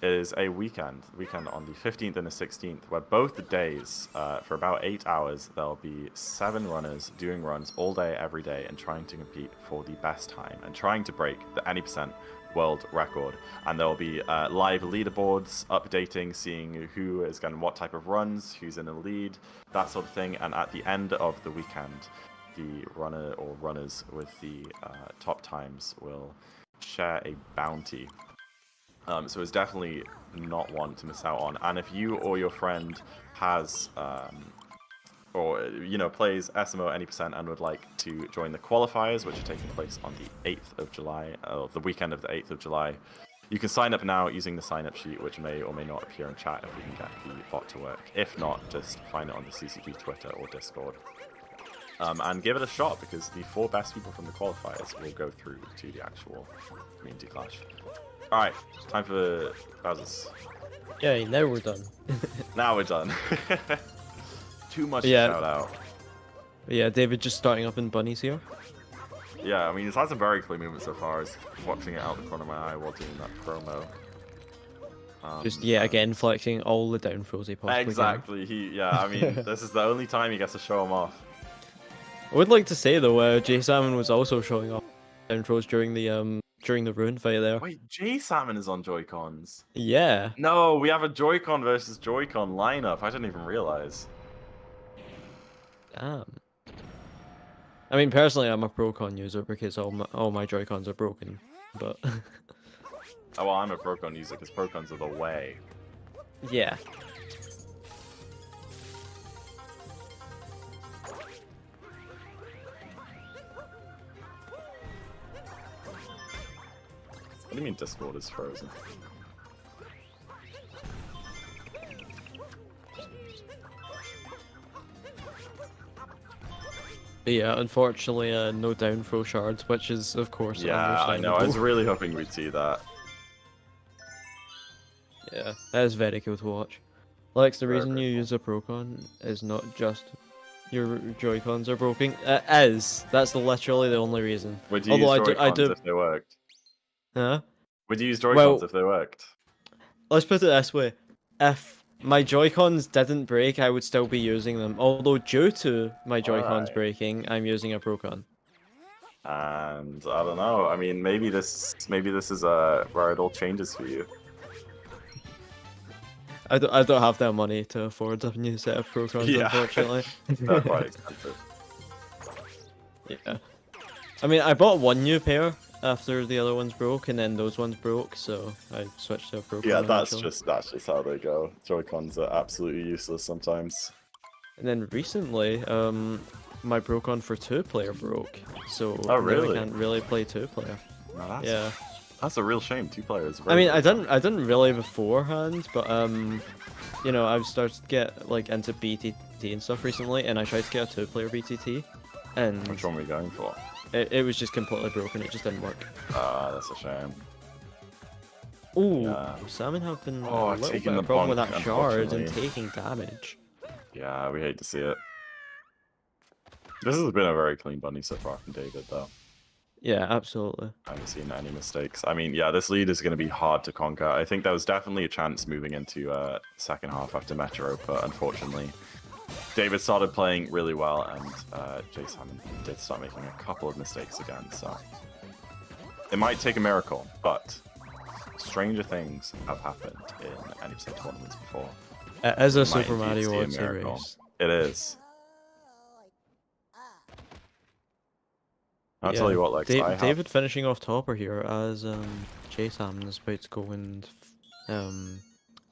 it is a weekend on the 15th and the 16th, where both the days, for about 8 hours, there'll be 7 runners doing runs all day, every day, and trying to compete for the best time and trying to break the any percent world record. And there will be live leaderboards updating, seeing who is getting what type of runs, who's in the lead, that sort of thing. And at the end of the weekend, the runner or runners with the top times will share a bounty. So it's definitely not one to miss out on. And if you or your friend has plays SMO Any Percent and would like to join the qualifiers, which are taking place on the 8th of July, the weekend of the 8th of July, you can sign up now using the sign-up sheet, which may or may not appear in chat if we can get the bot to work. If not, just find it on the CCG Twitter or Discord. And give it a shot, because the 4 best people from the qualifiers will go through to the actual community clash. Alright, time for Bowser's. Yeah, now we're done. Now we're done. Too much to shout out. Yeah, David just starting up in bunnies here. Yeah, I mean, he's had some very clean movements so far. As watching it out the corner of my eye while doing that promo. Just again flexing all the down throws he possibly exactly. can. I mean, this is the only time he gets to show him off. I would like to say though, jasalmon was also showing off down throws during the ruin fight there. Wait, jasalmon is on Joy-Cons? Yeah. No, we have a Joy-Con versus Joy-Con lineup. I didn't even realize. Damn. I mean, personally, I'm a Pro-Con user because all my Joy-Cons are broken, but... Oh, well, I'm a Pro-Con user because Pro-Cons are the way. Yeah. What do you mean Discord is frozen? But yeah, unfortunately, no down throw shards, which is, of course, yeah, I know. I was really hoping we'd see that. Yeah, that is very cool to watch. Lex, the reason Very you use a Pro-Con is not just your Joy-Cons are broken. That's literally the only reason. Would you use Joy-Cons if they worked? Huh? Would you use Joy-Cons if they worked? Let's put it this way. If my Joy-Cons didn't break, I would still be using them. Although due to my Joy-Cons breaking, I'm using a Pro-Con. And I don't know. I mean, maybe this is where it all changes for you. I don't have that money to afford a new set of Pro-Cons, unfortunately. They're quite expensive. Yeah. I mean, I bought one new pair after the other ones broke, and then those ones broke, so I switched to a Pro-Con. Yeah, that's just how they go. Joy-Cons are absolutely useless sometimes. And then recently, my Pro-Con for 2-player broke, so oh, really? I can't really play 2-player. No, Yeah. That's a real shame. 2 players. I mean, I didn't really beforehand, but I've started to get like into BTT and stuff recently, and I tried to get a 2-player BTT, and which one were you going for? It was just completely broken. It just didn't work. Ah, that's a shame. Oh, Yeah. Salmon have been Oh, a little taking bit of the a problem with bonk, that shard and unfortunately. taking damage. Yeah, we hate to see it. This has been a very clean bunny so far from David, though. Yeah, absolutely. I haven't seen any mistakes. I mean, yeah, this lead is going to be hard to conquer. I think there was definitely a chance moving into second half after Metro, but unfortunately, David started playing really well, and Jace Hammond did start making a couple of mistakes again, so it might take a miracle, but stranger things have happened in any tournaments before. It is a We might Super indeed Mario see a Odyssey miracle. race. It is. I'll Yeah, tell you what, Lex, I have... David finishing off topper here as Jay Salmon is about to go and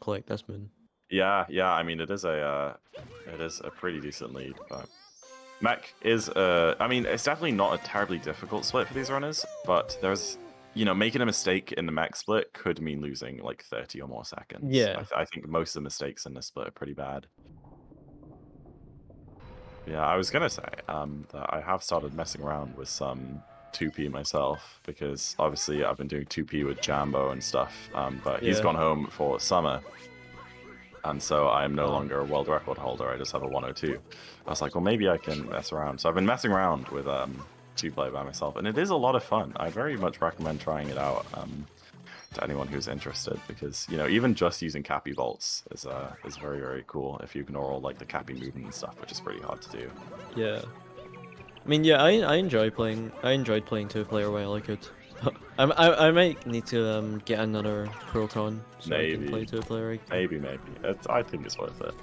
collect this moon. Yeah, I mean, it is a pretty decent lead, but Mech is I mean, it's definitely not a terribly difficult split for these runners, but there's, you know, making a mistake in the Mech split could mean losing like 30 or more seconds. Yeah. I think most of the mistakes in this split are pretty bad. Yeah, I was gonna say that I have started messing around with some 2P myself, because obviously I've been doing 2P with Jambo and stuff, but he's Yeah. gone home for summer. And so I'm no longer a world record holder, I just have a 102. I was like, well, maybe I can mess around. So I've been messing around with 2-play by myself, and it is a lot of fun. I very much recommend trying it out to anyone who's interested, because, you know, even just using Cappy Vaults is very, very cool if you ignore all like the Cappy movement and stuff, which is pretty hard to do. Yeah. I mean, yeah, I enjoyed playing 2-player while I could. I might need to get another pro con so I can play 2-player again. Maybe. I think it's worth it.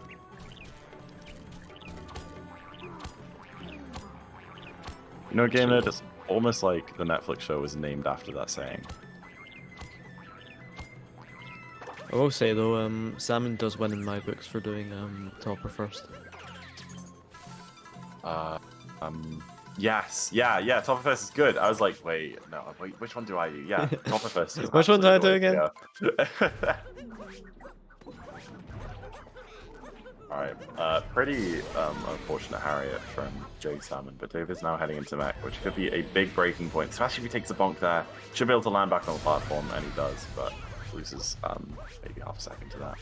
You know, a game that is almost like the Netflix show was named after that saying. I will say though, Salmon does win in my books for doing topper first. Yes, yeah, Topper First is good. I was like, wait, which one do I do? Yeah, Topper First is Which one do I do absolutely again? good, yeah. Alright, pretty unfortunate Harriet from Jay Salmon, but David's now heading into Mech, which could be a big breaking point, especially if he takes a bonk there. Should be able to land back on the platform, and he does, but loses maybe half a second to that.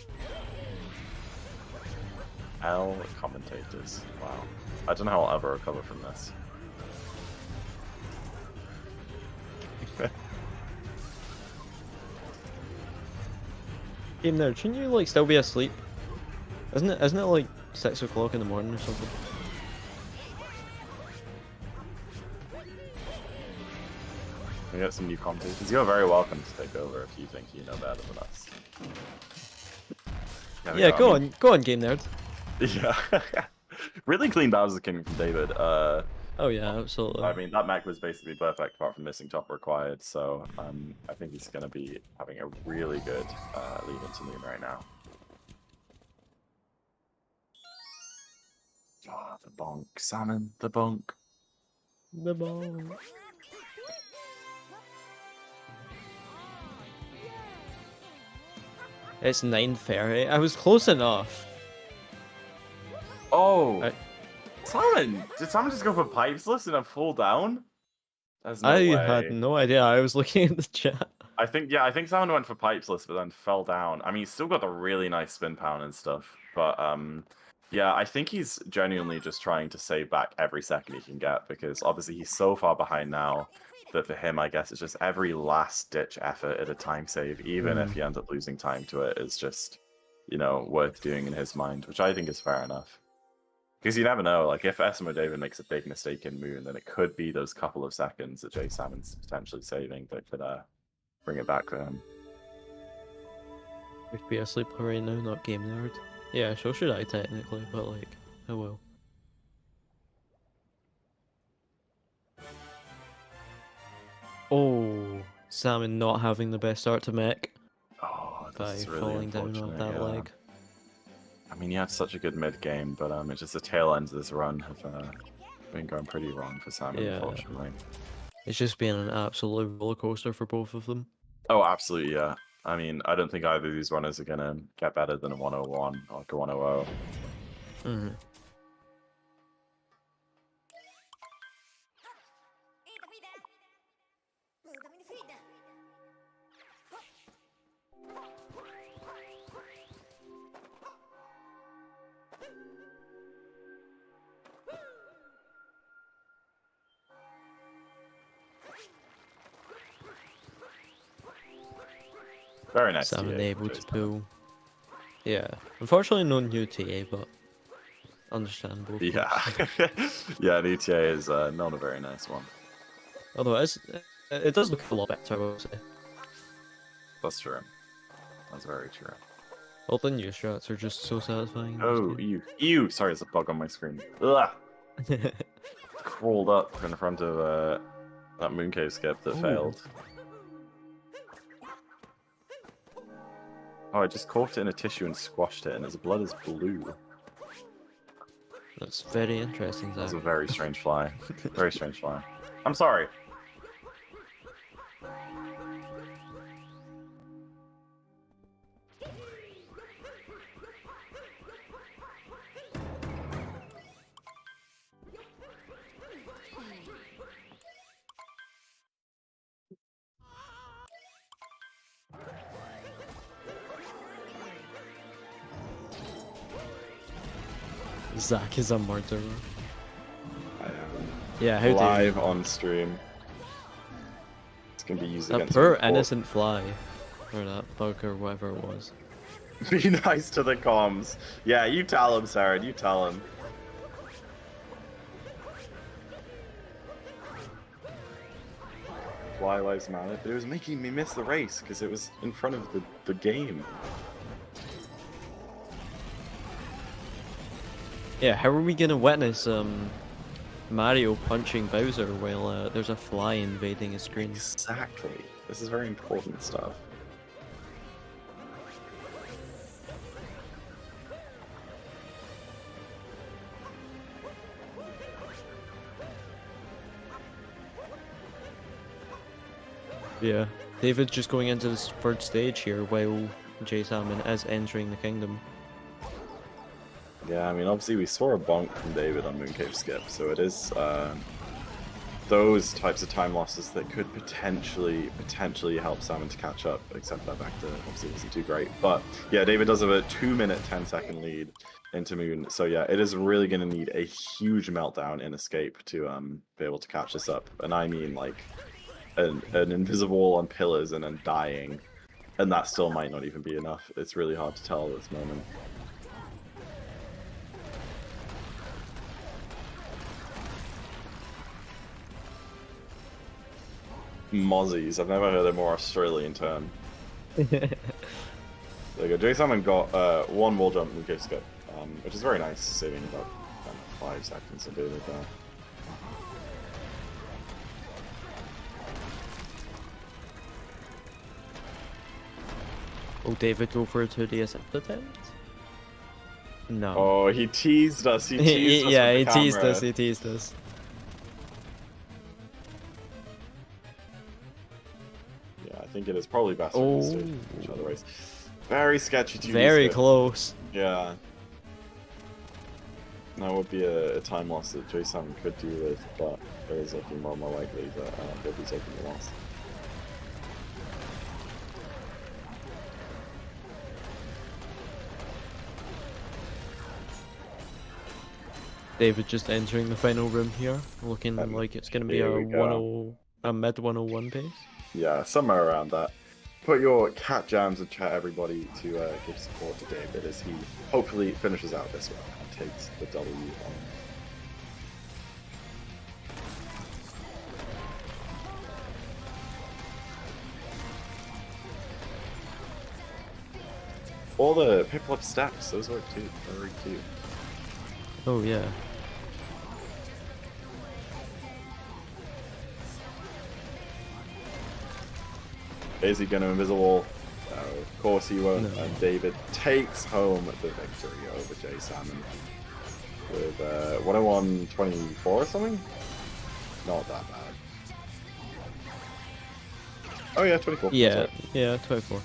L commentators, wow. I don't know how I'll ever recover from this. Game there, shouldn't you like still be asleep? Isn't it like 6 o'clock in the morning or something? We got some new commentators. You're very welcome to take over if you think you know better than us. Yeah, go on, Game Nerd. Yeah. Really clean Bowser's Kingdom from David. Oh yeah, absolutely. I mean, that mech was basically perfect apart from missing top required, so I think he's going to be having a really good lead into Moon right now. Oh, the bonk. Salmon, the bonk. The ball. It's 9:30. I was close enough. Oh! Salmon! Did Salmon just go for pipes and fall down? There's no way. I had no idea. I was looking at the chat. I think Salmon went for pipesless, but then fell down. I mean, he's still got the really nice spin pound and stuff, but yeah, I think he's genuinely just trying to save back every second he can get, because obviously he's so far behind now that for him, I guess it's just every last ditch effort at a time save, even if he ends up losing time to it, is just, you know, worth doing in his mind, which I think is fair enough. Because you never know, like if SMO David makes a big mistake in Moon, then it could be those couple of seconds that Jay Salmon's potentially saving that could bring it back for him. Would be asleep right now, not Game Nerd. Yeah, so should I technically, but like, oh well. Oh, Salmon not having the best start to Mech Oh, by this is really falling down off unfortunate, that yeah. leg. I mean, he had such a good mid game, but it's just the tail ends of this run have been going pretty wrong for Salmon, Yeah. unfortunately. It's just been an absolute roller coaster for both of them. Oh, absolutely, yeah. I mean, I don't think either of these runners are gonna get better than a 101 or like a 100. Mm-hmm. Very nice. Salmon TA able from to Jay Salmon. pull. Yeah. Unfortunately, no new TA, but understandable. of Yeah. course. Yeah, the ETA is not a very nice one. Although it does look a lot better, I will say. That's true. That's very true. All the new strats are just so satisfying. in this Oh, game. ew. Sorry, there's a bug on my screen. Ugh. Crawled up in front of that mooncave skip that Ooh. failed. Oh, I just caught it in a tissue and squashed it, and its blood is blue. That's very interesting, That's a Zach. very strange fly. Very strange fly. I'm sorry. Zach is a murderer. I am Yeah, how live dare you? on stream. It's gonna be used That against poor me in court. innocent fly. Or that bug or whatever it was. Be nice to the comms. Yeah, you tell him, Sarah. You tell him. Fly lives matter, but it was making me miss the race because it was in front of the game. Yeah, how are we gonna witness Mario punching Bowser while there's a fly invading his screen? Exactly. This is very important stuff. Yeah, David's just going into this third stage here while Jay Salmon is entering the kingdom. Yeah, I mean, obviously we saw a bonk from David on Mooncave Skip, so it is those types of time losses that could potentially help Salmon to catch up, except that Vector obviously wasn't too great. But yeah, David does have a 2-minute 10-second lead into Moon, so yeah, it is really going to need a huge meltdown in Escape to be able to catch this up. And I mean, like, an invisible wall on pillars and then dying, and that still might not even be enough. It's really hard to tell at this moment. Mozzies. I've never heard a more Australian term. There you go. Jay Salmon got one wall jump and skip, which is very nice, saving about 5 seconds of doing it there. Will David go for a 2D assist attempt? No. Oh, he teased us. He teased us. Yeah, with he the teased camera. us. He teased us. Yeah, I think it is probably best if we stay each other race. Very sketchy 2D Very skip. close. Yeah. That would be a time loss that Jay Salmon could do with, but it is looking more and more likely that he'll be taking the loss. David just entering the final room here, looking like it's going to be here a we go. a mid 101 pace. Yeah, somewhere around that. Put your cat jams in chat, everybody, to give support to David as he hopefully finishes out this one and takes the W on. All the pickle up steps, those work too. Very cute. Oh yeah. Is he going to invisible? Of course he won't. No. And David takes home the victory over Jay Salmon with 101.24 or something? Not that bad. Oh yeah, 24. Yeah, That's right. yeah, 24.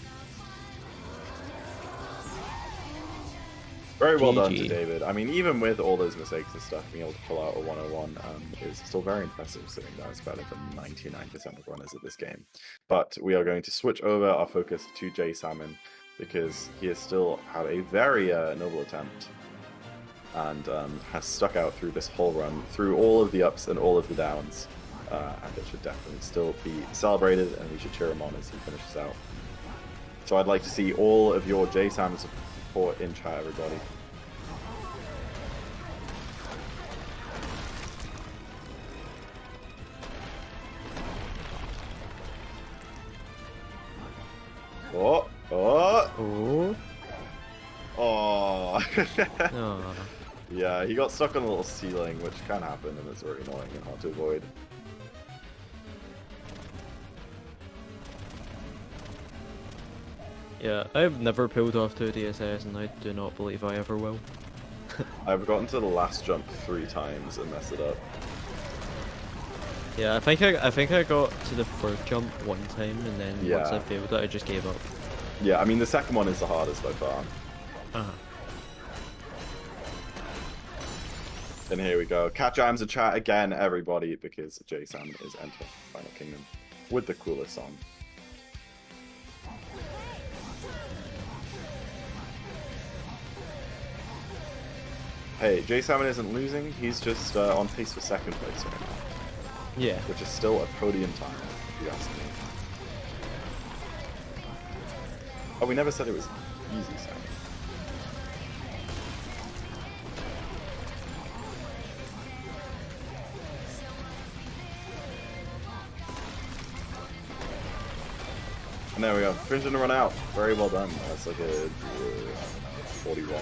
Very well done to GG. David. I mean, even with all those mistakes and stuff, being able to pull out a 101 is still very impressive, considering that it's better than 99% of runners at this game. But we are going to switch over our focus to Jay Salmon, because he has still had a very noble attempt and has stuck out through this whole run, through all of the ups and all of the downs. And it should definitely still be celebrated, and we should cheer him on as he finishes out. So I'd like to see all of your JSAM support in chat, everybody. Oh, oh, Oh. oh. Oh. Yeah, he got stuck on a little ceiling, which can happen, and it's very annoying and hard to avoid. Yeah, I've never pulled off 2 DSS, and I do not believe I ever will. I've gotten to the last jump 3 times and messed it up. Yeah, I think I got to the first jump 1 time, and then once I Yeah. failed it, I just gave up. Yeah, I mean, the second one is the hardest by far. And here we go. Cat jams a chat again, everybody, because JSAM is entering Final Kingdom with the coolest song. Hey, JSAM isn't losing, he's just on pace for 2nd place right now. Yeah. Which is still a podium time, if you ask me. Oh, we never said it was easy, Sam. And there we go. Finishing the run out. Very well done. That's like a 41.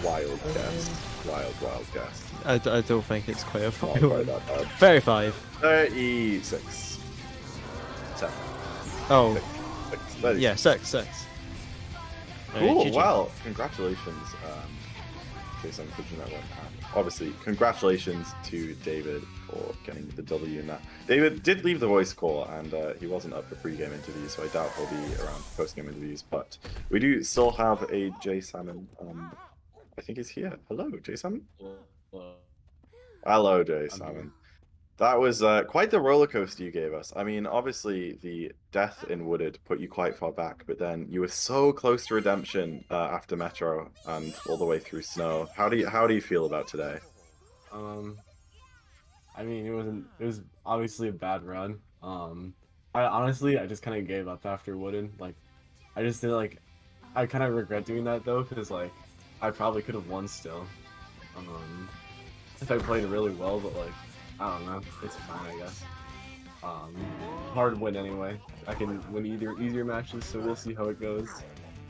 Wild guess. Wild guess. I don't think it's quite a Not fine quite one. that bad. 35. 36. 7. Oh, 6. 36. yeah, 6. Cool. GG. Well, congratulations, Jason, for doing that one. Obviously, congratulations to David for getting the W in that. David did leave the voice call, and he wasn't up for pre-game interviews, so I doubt he'll be around for post-game interviews. But we do still have a J Salmon. I think he's here. Hello, J Salmon. Hello, J Salmon. That was quite the roller coaster you gave us. I mean, obviously, the death in Wooded put you quite far back, but then you were so close to redemption after Metro and all the way through Snow. How do you feel about today? I mean, it was obviously a bad run. I just kind of gave up after Wooden. Like, I just did I kind of regret doing that though, because like, I probably could have won still. If I played really well, but like, I don't know. It's fine, I guess. Hard win anyway. I can win easier matches, so we'll see how it goes.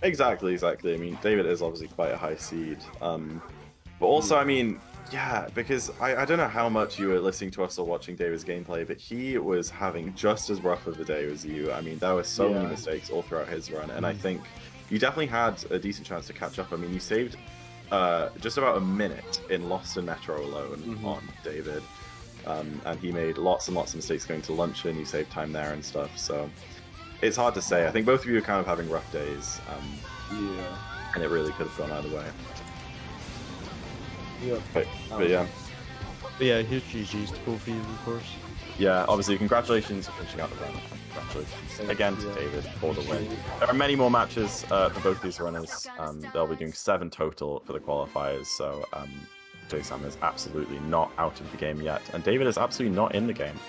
Exactly. I mean, David is obviously quite a high seed. But also, I mean, yeah, because I don't know how much you were listening to us or watching David's gameplay, but he was having just as rough of a day as you. I mean, there were so many mistakes all throughout his run, and I think you definitely had a decent chance to catch up. I mean, you saved just about a minute in Lost and Metro alone on David. And he made lots and lots of mistakes going to luncheon. You saved time there and stuff. So it's hard to say. I think both of you are kind of having rough days. And it really could have gone either way. Yeah. But yeah. But yeah, huge GG's to both of you, of course. Yeah, obviously, congratulations for finishing out the run. Congratulations again to David for the win. There are many more matches for both these runners. They'll be doing 7 total for the qualifiers. So JSAM is absolutely not out of the game yet, and David is absolutely not in the game.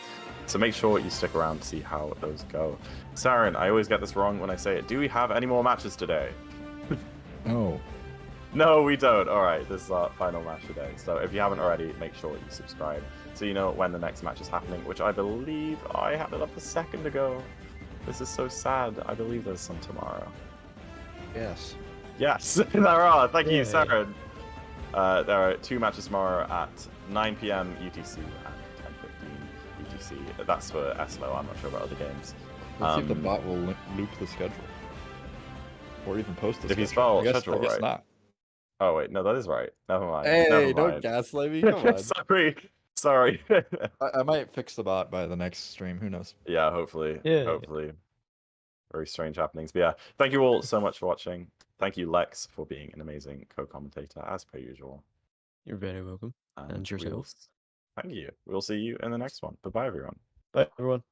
So make sure you stick around to see how those go. Saren, I always get this wrong when I say it. Do we have any more matches today? No. No, we don't. All right, this is our final match today. So if you haven't already, make sure you subscribe so you know when the next match is happening, which I believe I had it up a second ago. This is so sad. I believe there's some tomorrow. Yes. Yes, there are. Thank you, Yay. Saren. There are 2 matches tomorrow at 9 PM UTC and 10:15 UTC. That's for SMO. I'm not sure about other games. Let's see if the bot will loop the schedule. Or even post the If you schedule. spell I guess schedule right. not. Oh wait, no, that is right. Never mind. Hey, Never don't mind. gaslight me. Come on. Sorry. I might fix the bot by the next stream. Who knows? Yeah, hopefully. Yeah. Hopefully. Very strange happenings. But yeah, thank you all so much for watching. Thank you, Lex, for being an amazing co-commentator, as per usual. You're very welcome. And we will- yourself. Thank you. We'll see you in the next one. Bye-bye, everyone. Bye, everyone.